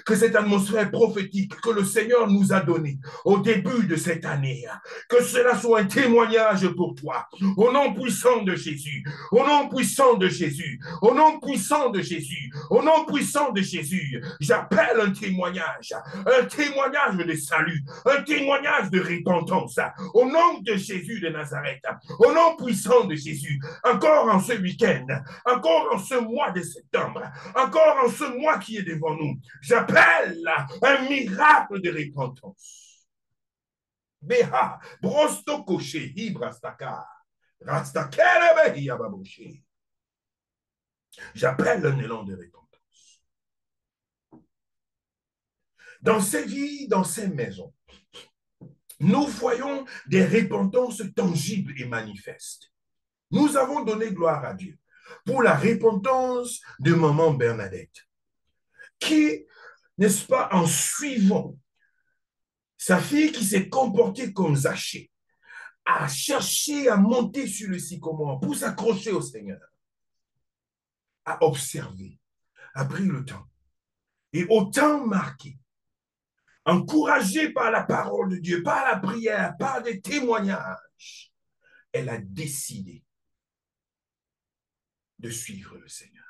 que cette atmosphère prophétique que le Seigneur nous a donnée au début de cette année, que cela soit un témoignage pour toi, au nom puissant de Jésus, au nom puissant de Jésus, au nom puissant de Jésus, au nom puissant de Jésus. J'appelle un témoignage de salut, un témoignage de repentance, au nom de Jésus de Nazareth, au nom puissant de Jésus. Encore en ce week-end, encore en ce mois de septembre, encore en ce mois qui est devant nous, j'appelle un miracle de repentance. Beha, brosto koché, hibrastaka, rastakere behi ababoché. J'appelle un élan de repentance. Dans ces vies, dans ces maisons, nous voyons des repentances tangibles et manifestes. Nous avons donné gloire à Dieu pour la repentance de maman Bernadette, qui, n'est-ce pas, en suivant sa fille qui s'est comportée comme Zachée, a cherché à monter sur le sycomore pour s'accrocher au Seigneur, a observé, a pris le temps, et au temps marqué, encouragée par la parole de Dieu, par la prière, par des témoignages, elle a décidé de suivre le Seigneur.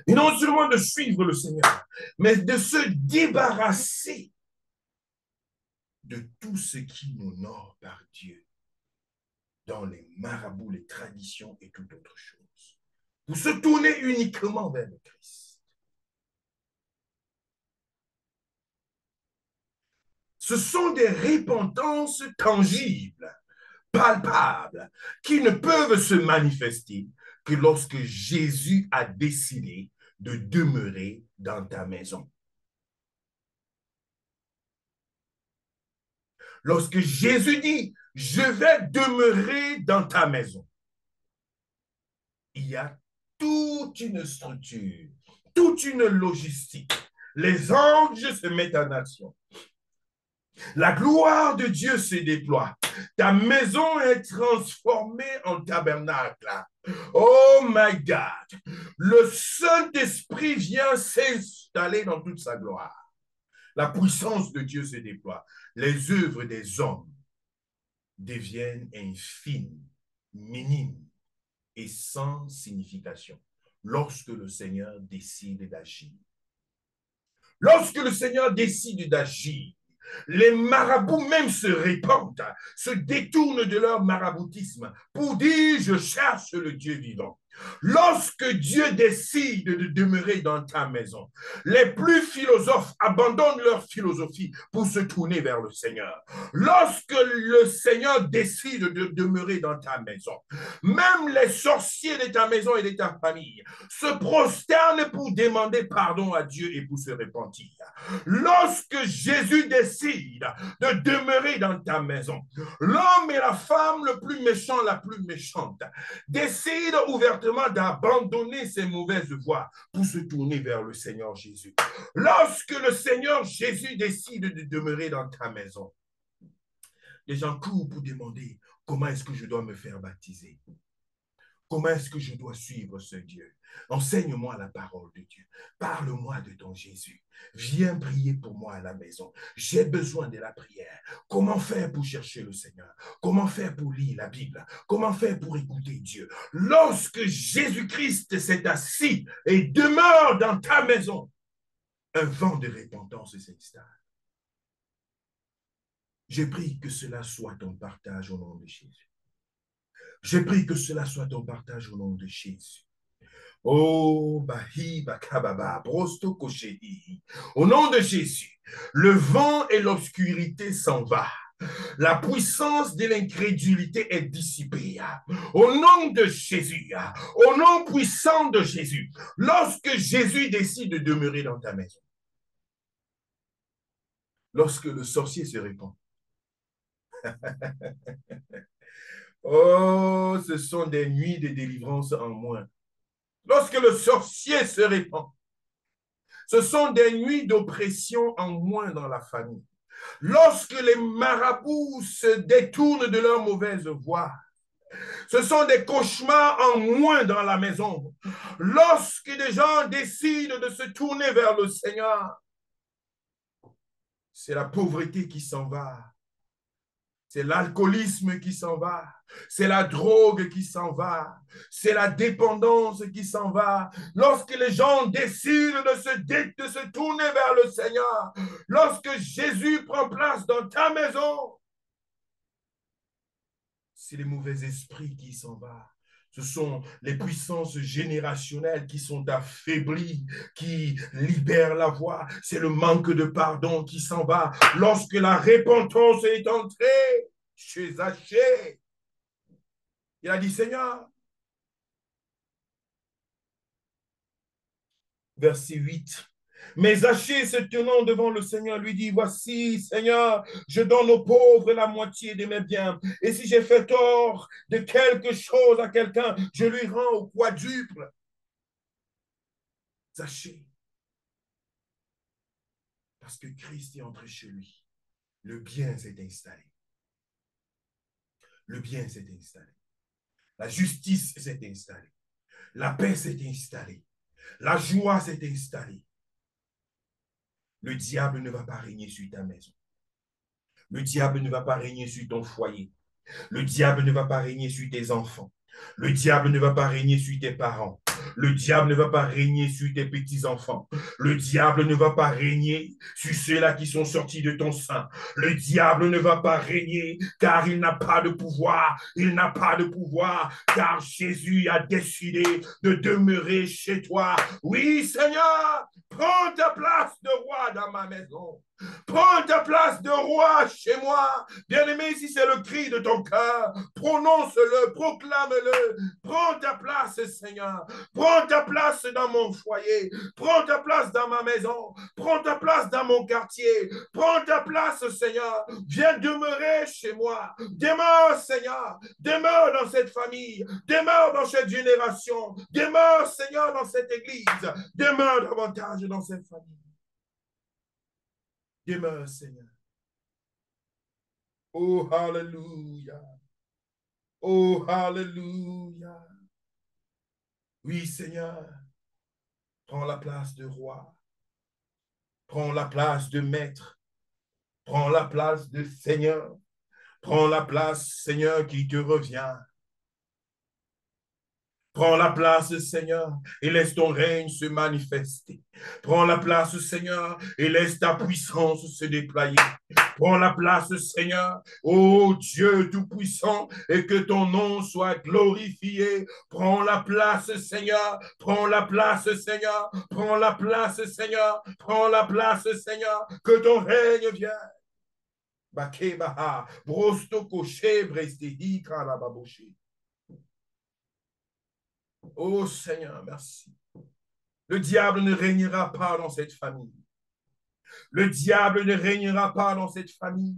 Et non seulement de suivre le Seigneur, mais de se débarrasser de tout ce qui n'honore par Dieu dans les marabouts, les traditions et toute autre chose, pour se tourner uniquement vers le Christ. Ce sont des repentances tangibles, palpables, qui ne peuvent se manifester que lorsque Jésus a décidé de demeurer dans ta maison. Lorsque Jésus dit, je vais demeurer dans ta maison, il y a toute une structure, toute une logistique. Les anges se mettent en action. La gloire de Dieu se déploie. Ta maison est transformée en tabernacle. Oh my God! Le Saint-Esprit vient s'installer dans toute sa gloire. La puissance de Dieu se déploie. Les œuvres des hommes deviennent infimes, minimes et sans signification lorsque le Seigneur décide d'agir. Lorsque le Seigneur décide d'agir, les marabouts même se répandent, se détournent de leur maraboutisme pour dire je cherche le Dieu vivant. Lorsque Dieu décide de demeurer dans ta maison, les plus philosophes abandonnent leur philosophie pour se tourner vers le Seigneur. Lorsque le Seigneur décide de demeurer dans ta maison, même les sorciers de ta maison et de ta famille se prosternent pour demander pardon à Dieu et pour se repentir. Lorsque Jésus décide de demeurer dans ta maison, l'homme et la femme le plus méchant, la plus méchante, décident ouvertement d'abandonner ces mauvaises voies pour se tourner vers le Seigneur Jésus. Lorsque le Seigneur Jésus décide de demeurer dans ta maison, les gens courent pour demander comment est-ce que je dois me faire baptiser. Comment est-ce que je dois suivre ce Dieu? Enseigne-moi la parole de Dieu. Parle-moi de ton Jésus. Viens prier pour moi à la maison. J'ai besoin de la prière. Comment faire pour chercher le Seigneur? Comment faire pour lire la Bible? Comment faire pour écouter Dieu? Lorsque Jésus-Christ s'est assis et demeure dans ta maison, un vent de repentance s'installe. Je prie que cela soit ton partage au nom de Jésus. Je prie que cela soit ton partage au nom de Jésus. Oh, Bahi, Bakababa, Brosto Koshedi. Au nom de Jésus, le vent et l'obscurité s'en va. La puissance de l'incrédulité est dissipée. Au nom de Jésus, au nom puissant de Jésus, lorsque Jésus décide de demeurer dans ta maison, lorsque le sorcier se répand, oh, ce sont des nuits de délivrance en moins. Lorsque le sorcier se répand, ce sont des nuits d'oppression en moins dans la famille. Lorsque les marabouts se détournent de leur mauvaise voie, ce sont des cauchemars en moins dans la maison. Lorsque des gens décident de se tourner vers le Seigneur, c'est la pauvreté qui s'en va. C'est l'alcoolisme qui s'en va. C'est la drogue qui s'en va. C'est la dépendance qui s'en va. Lorsque les gens décident de se tourner vers le Seigneur, lorsque Jésus prend place dans ta maison, c'est les mauvais esprits qui s'en vont. Ce sont les puissances générationnelles qui sont affaiblies, qui libèrent la voie. C'est le manque de pardon qui s'en va. Lorsque la repentance est entrée chez Zachée, il a dit, Seigneur, verset 8, mais Zachée, se tenant devant le Seigneur, lui dit, voici, Seigneur, je donne aux pauvres la moitié de mes biens. Et si j'ai fait tort de quelque chose à quelqu'un, je lui rends au quadruple. Zachée, parce que Christ est entré chez lui, le bien s'est installé. Le bien s'est installé. La justice s'est installée. La paix s'est installée. La joie s'est installée. Le diable ne va pas régner sur ta maison. Le diable ne va pas régner sur ton foyer. Le diable ne va pas régner sur tes enfants. Le diable ne va pas régner sur tes parents. Le diable ne va pas régner sur tes petits-enfants. Le diable ne va pas régner sur ceux-là qui sont sortis de ton sein. Le diable ne va pas régner car il n'a pas de pouvoir. Il n'a pas de pouvoir car Jésus a décidé de demeurer chez toi. Oui, Seigneur, prends ta place de roi dans ma maison. Prends ta place de roi chez moi. Bien-aimé, si c'est le cri de ton cœur, prononce-le, proclame-le. Prends ta place, Seigneur. Prends ta place dans mon foyer. Prends ta place dans ma maison. Prends ta place dans mon quartier. Prends ta place, Seigneur. Viens demeurer chez moi. Demeure, Seigneur. Demeure dans cette famille. Demeure dans cette génération. Demeure, Seigneur, dans cette église. Demeure davantage dans cette famille. Demeure, Seigneur. Oh, hallelujah. Oh, hallelujah. Oui, Seigneur. Prends la place de roi. Prends la place de maître. Prends la place de Seigneur. Prends la place, Seigneur, qui te revient. Prends la place, Seigneur, et laisse ton règne se manifester. Prends la place, Seigneur, et laisse ta puissance se déployer. Prends la place, Seigneur, ô Dieu Tout-Puissant, et que ton nom soit glorifié. Prends la place, Seigneur. Prends la place, Seigneur. Prends la place, Seigneur. Prends la place, Seigneur. Que ton règne vienne. Bakebaha, brosto koche, brestehi, karababoshi. Oh Seigneur, merci. Le diable ne régnera pas dans cette famille. Le diable ne régnera pas dans cette famille.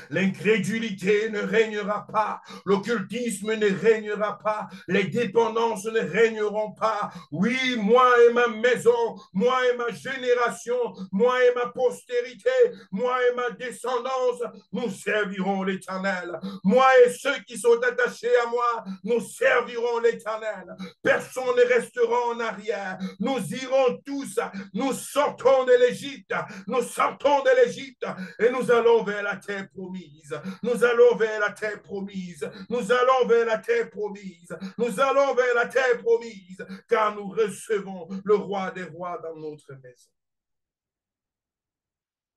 L'incrédulité ne régnera pas. L'occultisme ne régnera pas. Les dépendances ne régneront pas. Oui, moi et ma maison, moi et ma génération, moi et ma postérité, moi et ma descendance, nous servirons l'Éternel. Moi et ceux qui sont attachés à moi, nous servirons l'Éternel. Personne ne restera en arrière. Nous irons tous, nous sortons de l'Égypte, nous sortons de l'Égypte et nous allons vers la terre promise. Nous allons vers la terre promise. Nous allons vers la terre promise. Nous allons vers la terre promise, car nous recevons le roi des rois dans notre maison.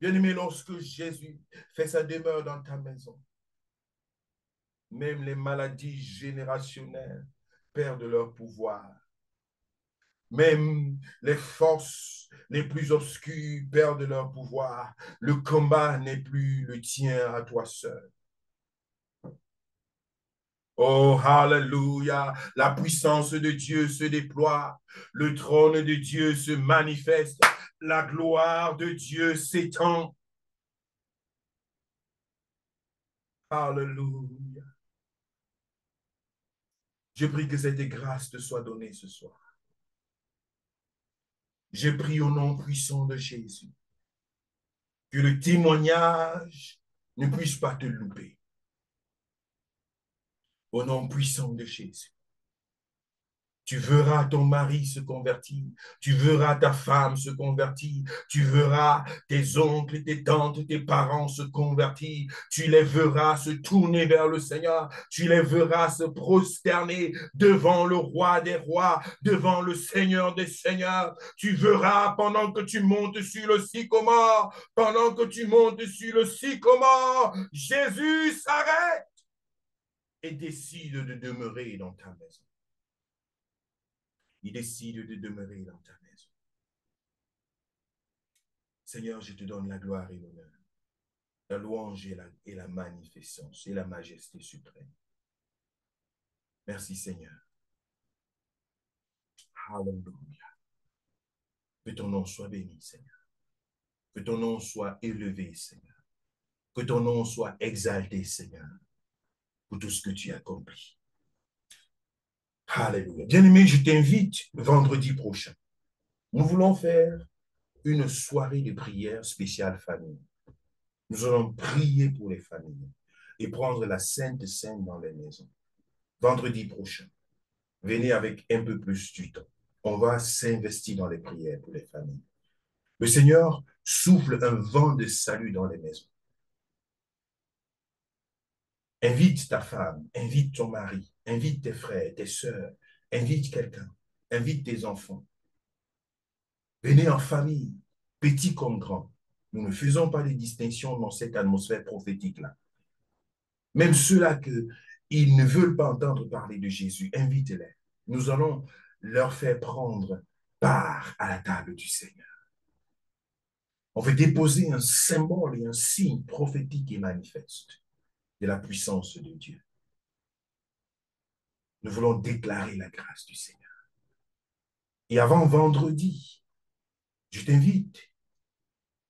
Bien-aimé, lorsque Jésus fait sa demeure dans ta maison, même les maladies générationnelles perdent leur pouvoir. Même les forces les plus obscures perdent leur pouvoir. Le combat n'est plus le tien à toi seul. Oh, hallelujah, la puissance de Dieu se déploie, le trône de Dieu se manifeste, la gloire de Dieu s'étend. Hallelujah. Je prie que cette grâce te soit donnée ce soir. Je prie au nom puissant de Jésus que le témoignage ne puisse pas te louper. Au nom puissant de Jésus. Tu verras ton mari se convertir, tu verras ta femme se convertir, tu verras tes oncles, tes tantes, tes parents se convertir, tu les verras se tourner vers le Seigneur, tu les verras se prosterner devant le roi des rois, devant le Seigneur des seigneurs. Tu verras pendant que tu montes sur le sycomore, pendant que tu montes sur le sycomore, Jésus s'arrête et décide de demeurer dans ta maison. Il décide de demeurer dans ta maison. Seigneur, je te donne la gloire et l'honneur, la louange et la magnificence et la majesté suprême. Merci, Seigneur. Alléluia. Que ton nom soit béni, Seigneur. Que ton nom soit élevé, Seigneur. Que ton nom soit exalté, Seigneur, pour tout ce que tu as accompli. Alléluia. Bien-aimé, je t'invite vendredi prochain. Nous voulons faire une soirée de prière spéciale famille. Nous allons prier pour les familles et prendre la Sainte Seine dans les maisons. Vendredi prochain, venez avec un peu plus du temps. On va s'investir dans les prières pour les familles. Le Seigneur souffle un vent de salut dans les maisons. Invite ta femme, invite ton mari, invite tes frères, tes sœurs, invite quelqu'un, invite tes enfants. Venez en famille, petit comme grand. Nous ne faisons pas de distinction dans cette atmosphère prophétique-là. Même ceux-là qu'ils ne veulent pas entendre parler de Jésus, invitez-les. Nous allons leur faire prendre part à la table du Seigneur. On veut déposer un symbole et un signe prophétique et manifeste de la puissance de Dieu. Nous voulons déclarer la grâce du Seigneur. Et avant vendredi, je t'invite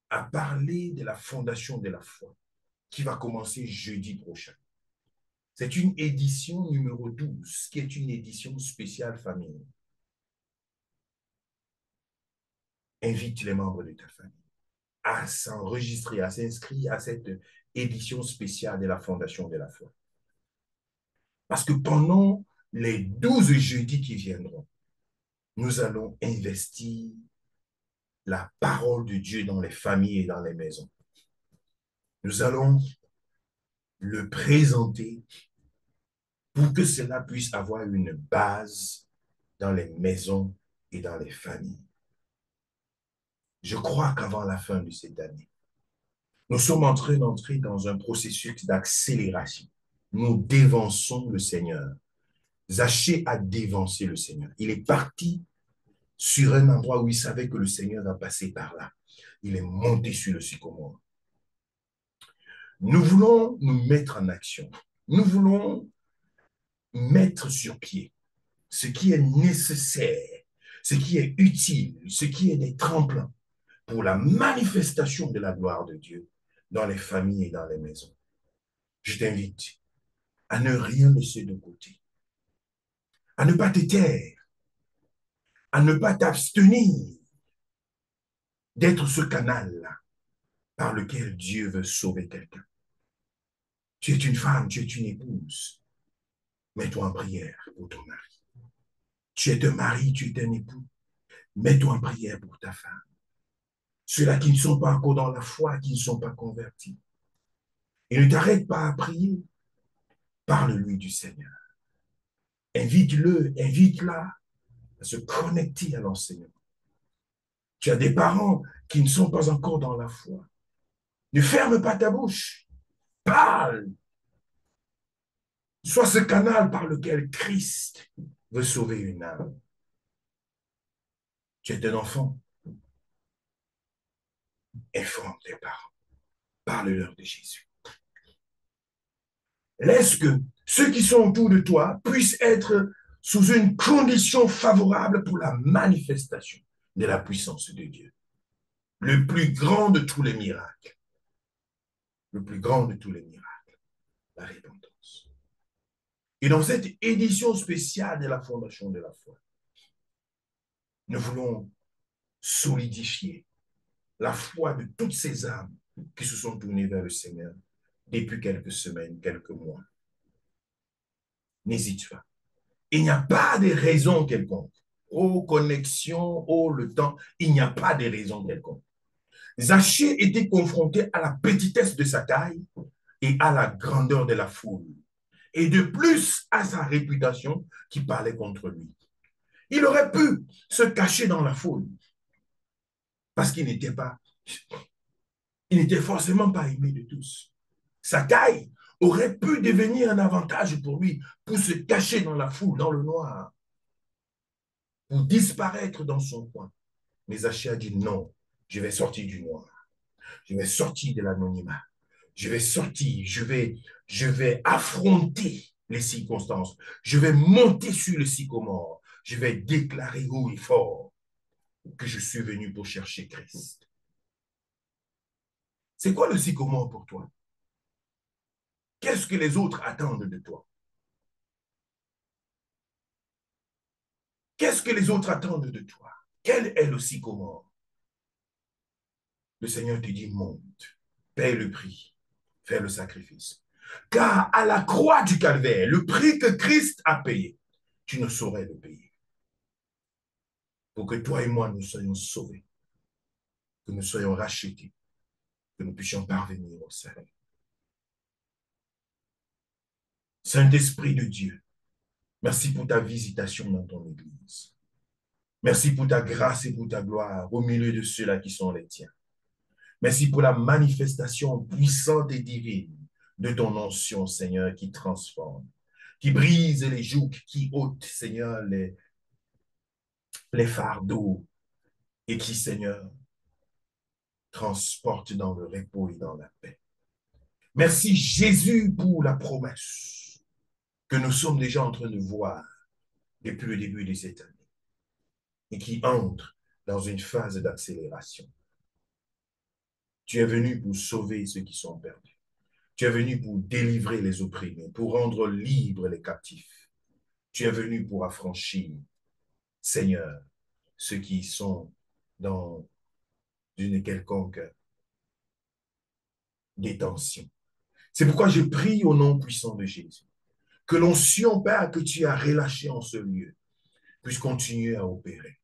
à parler de la fondation de la foi qui va commencer jeudi prochain. C'est une édition numéro 12, qui est une édition spéciale famille. Invite les membres de ta famille à s'enregistrer, à s'inscrire à cette édition spéciale de la Fondation de la foi. Parce que pendant les 12 jeudis qui viendront, nous allons investir la parole de Dieu dans les familles et dans les maisons. Nous allons le présenter pour que cela puisse avoir une base dans les maisons et dans les familles. Je crois qu'avant la fin de cette année, nous sommes en train d'entrer dans un processus d'accélération. Nous dévançons le Seigneur. Zachée a dévancé le Seigneur. Il est parti sur un endroit où il savait que le Seigneur va passer par là. Il est monté sur le sycomore. Nous voulons nous mettre en action. Nous voulons mettre sur pied ce qui est nécessaire, ce qui est utile, ce qui est des tremplins pour la manifestation de la gloire de Dieu dans les familles et dans les maisons. Je t'invite à ne rien laisser de côté, à ne pas te taire, à ne pas t'abstenir d'être ce canal-là par lequel Dieu veut sauver quelqu'un. Tu es une femme, tu es une épouse. Mets-toi en prière pour ton mari. Tu es un mari, tu es un époux. Mets-toi en prière pour ta femme. Ceux-là qui ne sont pas encore dans la foi, qui ne sont pas convertis. Et ne t'arrête pas à prier. Parle-lui du Seigneur. Invite-le, invite-la à se connecter à l'enseignement. Tu as des parents qui ne sont pas encore dans la foi. Ne ferme pas ta bouche. Parle. Sois ce canal par lequel Christ veut sauver une âme. Tu es un enfant. Informe tes parents. Parle-leur de Jésus. Laisse que ceux qui sont autour de toi puissent être sous une condition favorable pour la manifestation de la puissance de Dieu. Le plus grand de tous les miracles. Le plus grand de tous les miracles. La repentance. Et dans cette édition spéciale de la Fondation de la foi, nous voulons solidifier la foi de toutes ces âmes qui se sont tournées vers le Seigneur depuis quelques semaines, quelques mois. N'hésite pas. Il n'y a pas de raison quelconque. Oh, connexion, oh, le temps, il n'y a pas de raison quelconque. Zachée était confronté à la petitesse de sa taille et à la grandeur de la foule. Et de plus à sa réputation qui parlait contre lui. Il aurait pu se cacher dans la foule parce qu'il n'était pas, il n'était forcément pas aimé de tous. Sa taille aurait pu devenir un avantage pour lui, pour se cacher dans la foule, dans le noir, pour disparaître dans son coin. Mais Zachée a dit non, je vais sortir du noir, je vais sortir de l'anonymat, je vais sortir, je vais affronter les circonstances, je vais monter sur le sycomore, je vais déclarer haut et fort que je suis venu pour chercher Christ. C'est quoi le sycomore pour toi? Qu'est-ce que les autres attendent de toi? Qu'est-ce que les autres attendent de toi? Quel est le sycomore? Le Seigneur te dit, monte, paie le prix, fais le sacrifice. Car à la croix du calvaire, le prix que Christ a payé, tu ne saurais le payer. Pour que toi et moi, nous soyons sauvés, que nous soyons rachetés, que nous puissions parvenir au salut. Saint-Esprit de Dieu, merci pour ta visitation dans ton Église. Merci pour ta grâce et pour ta gloire au milieu de ceux-là qui sont les tiens. Merci pour la manifestation puissante et divine de ton onction, Seigneur, qui transforme, qui brise les jougs, qui ôte, Seigneur, les fardeaux et qui, Seigneur, transporte dans le repos et dans la paix. Merci, Jésus, pour la promesse que nous sommes déjà en train de voir depuis le début de cette année et qui entre dans une phase d'accélération. Tu es venu pour sauver ceux qui sont perdus. Tu es venu pour délivrer les opprimés, pour rendre libres les captifs. Tu es venu pour affranchir, Seigneur, ceux qui sont dans une quelconque détention. C'est pourquoi je prie au nom puissant de Jésus, que l'onction, Père, que tu as relâchée en ce lieu, puisse continuer à opérer.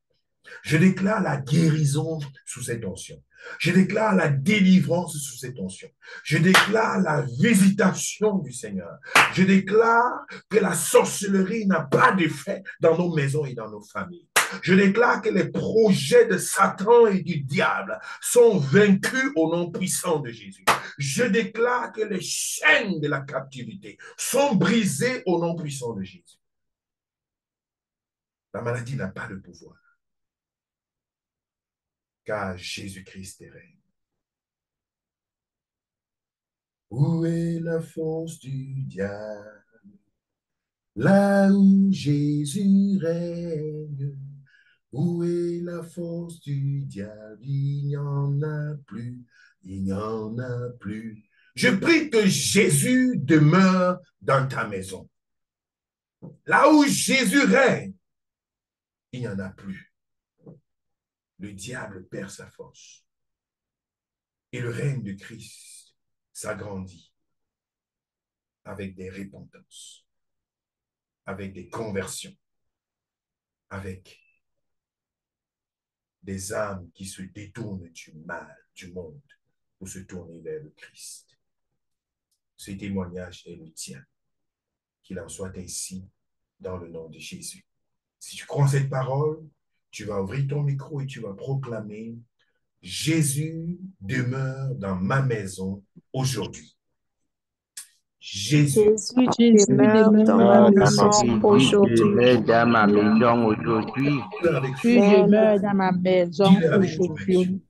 Je déclare la guérison sous cette onction. Je déclare la délivrance sous cette onction. Je déclare la visitation du Seigneur. Je déclare que la sorcellerie n'a pas d'effet dans nos maisons et dans nos familles. Je déclare que les projets de Satan et du diable sont vaincus au nom puissant de Jésus. Je déclare que les chaînes de la captivité sont brisées au nom puissant de Jésus. La maladie n'a pas de pouvoir, car Jésus-Christ est règne. Où est la force du diable? Là où Jésus règne. Où est la force du diable? Il n'y en a plus, il n'y en a plus. Je prie que Jésus demeure dans ta maison. Là où Jésus règne, il n'y en a plus. Le diable perd sa force. Et le règne de Christ s'agrandit avec des repentances, avec des conversions, avec des âmes qui se détournent du mal, du monde, pour se tourner vers le Christ. Ce témoignage est le tien. Qu'il en soit ainsi dans le nom de Jésus. Si tu crois cette parole, tu vas ouvrir ton micro et tu vas proclamer: Jésus demeure dans ma maison aujourd'hui. Jésus Jésus Jésus demeure dans demeure ma dans ma maison maison aujourd'hui. aujourd'hui. Dans ma maison aujourd'hui. demeure avec Tu foi. Amen. demeures dans ma maison Dis-le avec conviction. aujourd'hui.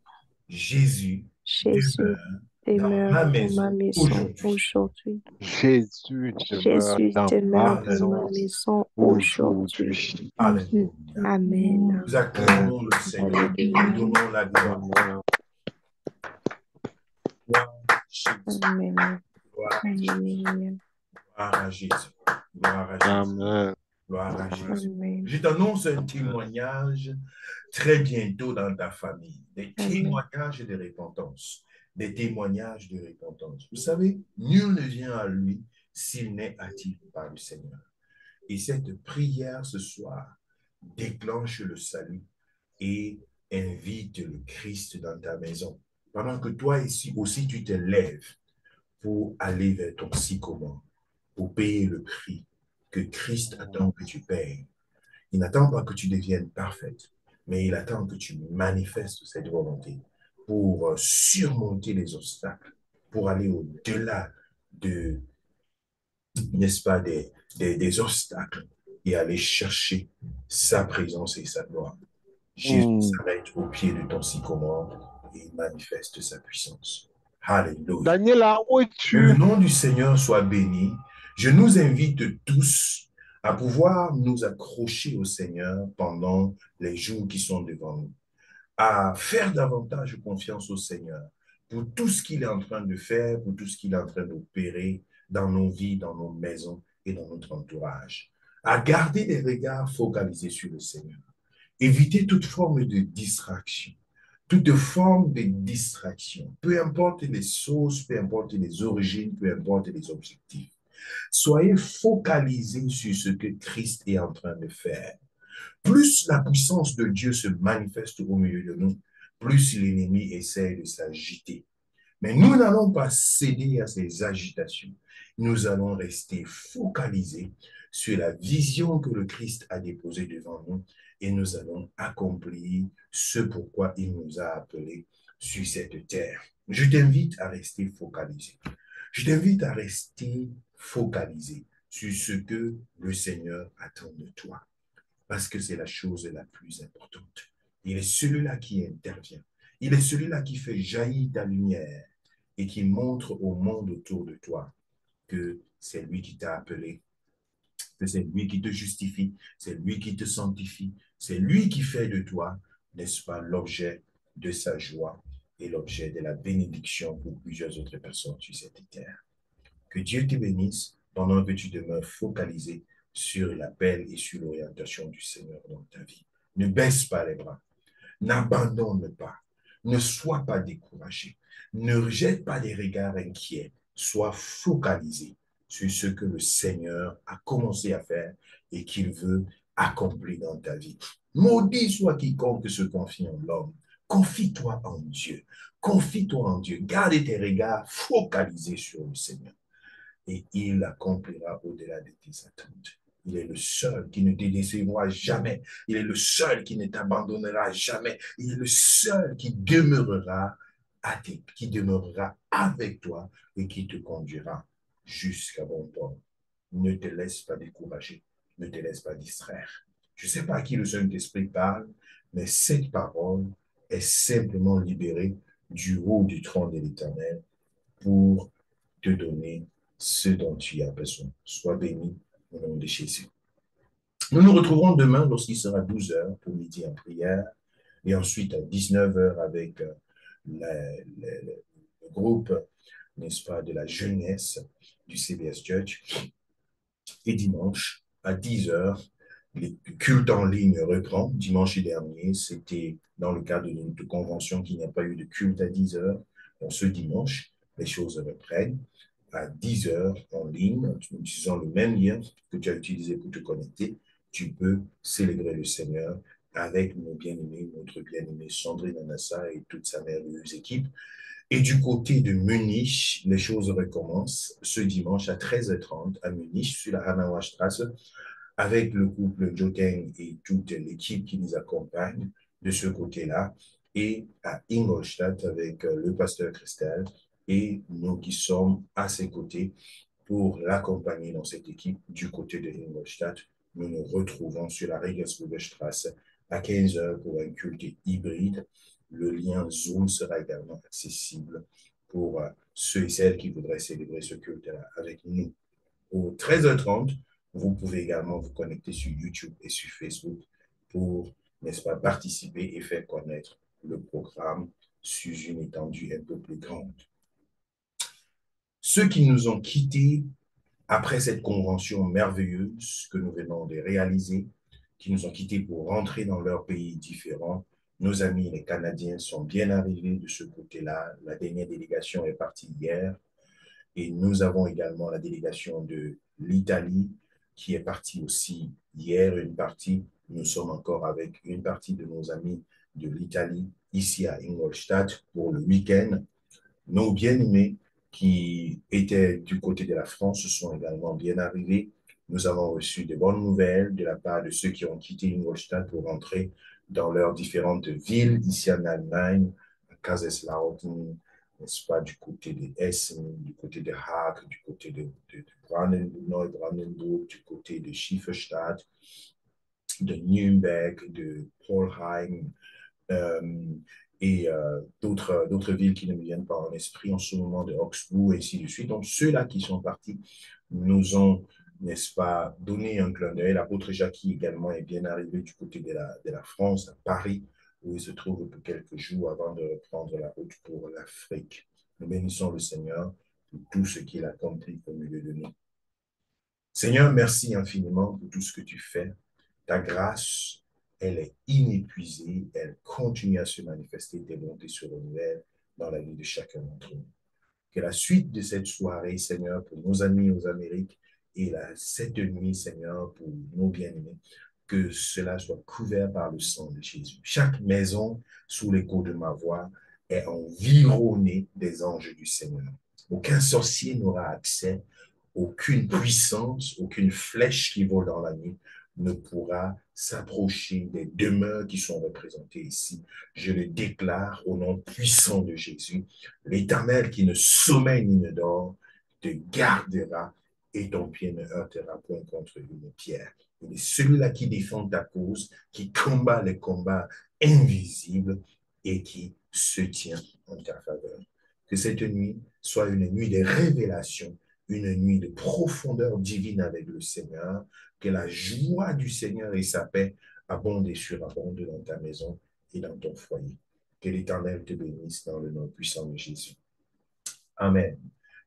Jésus Jésus demeure dans demeure ma dans ma maison maison aujourd'hui. aujourd'hui. Jésus demeure Jésus dans demeure ma dans ma maison maison aujourd'hui. aujourd'hui. Jésus. Alléluia. Amen. Nous acclamons le Seigneur. Nous Alléluia. donnons la gloire. Amen. Gloire à Jésus. Amen. Gloire Amen. à Jésus. Gloire à Jésus. Amen. Gloire à Jésus. Amen. Je t'annonce un témoignage très bientôt dans ta famille. Des témoignages de repentance. Des témoignages de repentance. Vous savez, nul ne vient à lui s'il n'est attiré par le Seigneur. Et cette prière ce soir déclenche le salut et invite le Christ dans ta maison. Pendant que toi ici aussi tu te lèves pour aller vers ton sycomore, pour payer le prix que Christ attend que tu payes. Il n'attend pas que tu deviennes parfaite, mais il attend que tu manifestes cette volonté pour surmonter les obstacles, pour aller au-delà de, n'est-ce pas, des obstacles et aller chercher sa présence et sa gloire. Jésus s'arrête au pied de ton sycomore et il manifeste sa puissance. Alléluia. Daniela, où Que es-tu? le nom du Seigneur soit béni. Je nous invite tous à pouvoir nous accrocher au Seigneur pendant les jours qui sont devant nous, à faire davantage confiance au Seigneur pour tout ce qu'il est en train de faire, pour tout ce qu'il est en train d'opérer dans nos vies, dans nos maisons et dans notre entourage, à garder des regards focalisés sur le Seigneur. Éviter toute forme de distraction. Toute forme de distraction, peu importe les sources, peu importe les origines, peu importe les objectifs. Soyez focalisés sur ce que Christ est en train de faire. Plus la puissance de Dieu se manifeste au milieu de nous, plus l'ennemi essaie de s'agiter. Mais nous n'allons pas céder à ces agitations. Nous allons rester focalisés sur la vision que le Christ a déposée devant nous et nous allons accomplir ce pourquoi il nous a appelés sur cette terre. Je t'invite à rester focalisé. Je t'invite à rester focalisé sur ce que le Seigneur attend de toi, parce que c'est la chose la plus importante. Il est celui-là qui intervient. Il est celui-là qui fait jaillir ta lumière et qui montre au monde autour de toi que c'est lui qui t'a appelé, que c'est lui qui te justifie, c'est lui qui te sanctifie, c'est lui qui fait de toi, n'est-ce pas, l'objet de sa joie et l'objet de la bénédiction pour plusieurs autres personnes sur cette terre. Que Dieu te bénisse pendant que tu demeures focalisé sur l'appel et sur l'orientation du Seigneur dans ta vie. Ne baisse pas les bras. N'abandonne pas. Ne sois pas découragé. Ne rejette pas des regards inquiets. Sois focalisé sur ce que le Seigneur a commencé à faire et qu'il veut accomplir dans ta vie. Maudit soit quiconque se confie en l'homme. Confie-toi en Dieu. Confie-toi en Dieu. Garde tes regards focalisés sur le Seigneur et il accomplira au-delà de tes attentes. Il est le seul qui ne te décevra jamais. Il est le seul qui ne t'abandonnera jamais. Il est le seul qui demeurera qui demeurera avec toi et qui te conduira jusqu'à bon port. Ne te laisse pas décourager. Ne te laisse pas distraire. Je ne sais pas à qui le Saint-Esprit parle, mais cette parole est simplement libérée du haut du trône de l'Éternel pour te donner ce dont tu as besoin. Sois béni au nom de Jésus. Nous nous retrouverons demain lorsqu'il sera 12 heures pour midi en prière et ensuite à 19 heures avec le groupe n'est-ce pas, de la jeunesse du CBS Church. Et dimanche, à 10 heures, le culte en ligne reprend. Dimanche dernier, c'était dans le cadre d'une convention qu'il n'y a pas eu de culte à 10 heures. Donc, ce dimanche, les choses reprennent à 10 heures en ligne, en utilisant le même lien que tu as utilisé pour te connecter. Tu peux célébrer le Seigneur avec nos bien-aimés, notre bien-aimée Sandrine Anassa et toute sa merveilleuse équipe. Et du côté de Munich, les choses recommencent ce dimanche à 13h30 à Munich, sur la Hanauerstraße, avec le couple Joteng et toute l'équipe qui nous accompagne de ce côté-là, et à Ingolstadt avec le pasteur Christel et nous qui sommes à ses côtés pour l'accompagner dans cette équipe du côté de Ingolstadt. Nous nous retrouvons sur la Regensburger Straße à 15 heures pour un culte hybride. Le lien Zoom sera également accessible pour ceux et celles qui voudraient célébrer ce culte-là avec nous. Au 13h30, vous pouvez également vous connecter sur YouTube et sur Facebook pour, n'est-ce pas, participer et faire connaître le programme sur une étendue un peu plus grande. Ceux qui nous ont quittés après cette convention merveilleuse que nous venons de réaliser, qui nous ont quittés pour rentrer dans leur pays différent, nos amis les Canadiens sont bien arrivés de ce côté-là. La dernière délégation est partie hier. Et nous avons également la délégation de l'Italie qui est partie aussi hier, une partie. Nous sommes encore avec une partie de nos amis de l'Italie ici à Ingolstadt pour le week-end. Nos bien-aimés qui étaient du côté de la France sont également bien arrivés. Nous avons reçu de bonnes nouvelles de la part de ceux qui ont quitté Ingolstadt pour rentrer dans leurs différentes villes ici en Allemagne, à Kaiserslautern, n'est-ce pas, du côté de Essen, du côté de Haag, du côté de Neubrandenburg, du côté de Schifferstadt, de Nürnberg, de Polheim, et d'autres villes qui ne me viennent pas en esprit en ce moment, de Augsbourg, et ainsi de suite. Donc, ceux-là qui sont partis nous ont, n'est-ce pas, donné un clin d'œil. L'apôtre Jackie également est bien arrivé du côté de la France, à Paris, où il se trouve pour quelques jours avant de reprendre la route pour l'Afrique. Nous bénissons le Seigneur pour tout ce qu'il accomplit au milieu de nous. Seigneur, merci infiniment pour tout ce que tu fais. Ta grâce, elle est inépuisée, elle continue à se manifester, tes bontés se renouvellent dans la vie de chacun d'entre nous. Que la suite de cette soirée, Seigneur, pour nos amis aux Amériques et cette nuit, Seigneur, pour nos bien-aimés, que cela soit couvert par le sang de Jésus. Chaque maison, sous l'écho de ma voix, est environnée des anges du Seigneur. Aucun sorcier n'aura accès, aucune puissance, aucune flèche qui vole dans la nuit ne pourra s'approcher des demeures qui sont représentées ici. Je le déclare au nom puissant de Jésus. L'Éternel qui ne sommeille ni ne dort te gardera et ton pied ne heurtera point contre une pierre. Il est celui-là qui défend ta cause, qui combat les combats invisibles et qui se tient en ta faveur. Que cette nuit soit une nuit de révélation, une nuit de profondeur divine avec le Seigneur, que la joie du Seigneur et sa paix abondent et surabondent dans ta maison et dans ton foyer. Que l'Éternel te bénisse dans le nom puissant de Jésus. Amen.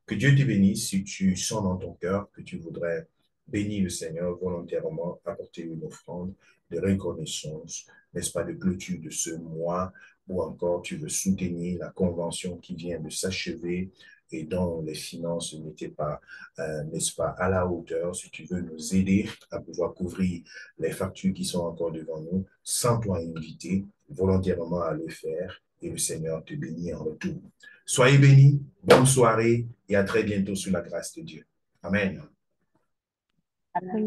Que Dieu te bénisse si tu sens dans ton cœur que tu voudrais bénir le Seigneur volontairement, apporter une offrande de reconnaissance, n'est-ce pas, de clôture de ce mois, ou encore tu veux soutenir la convention qui vient de s'achever et dont les finances n'étaient pas, n'est-ce pas, à la hauteur. Si tu veux nous aider à pouvoir couvrir les factures qui sont encore devant nous, sens-toi invité volontairement à le faire et le Seigneur te bénit en retour. Soyez bénis, bonne soirée et à très bientôt sous la grâce de Dieu. Amen. Amen.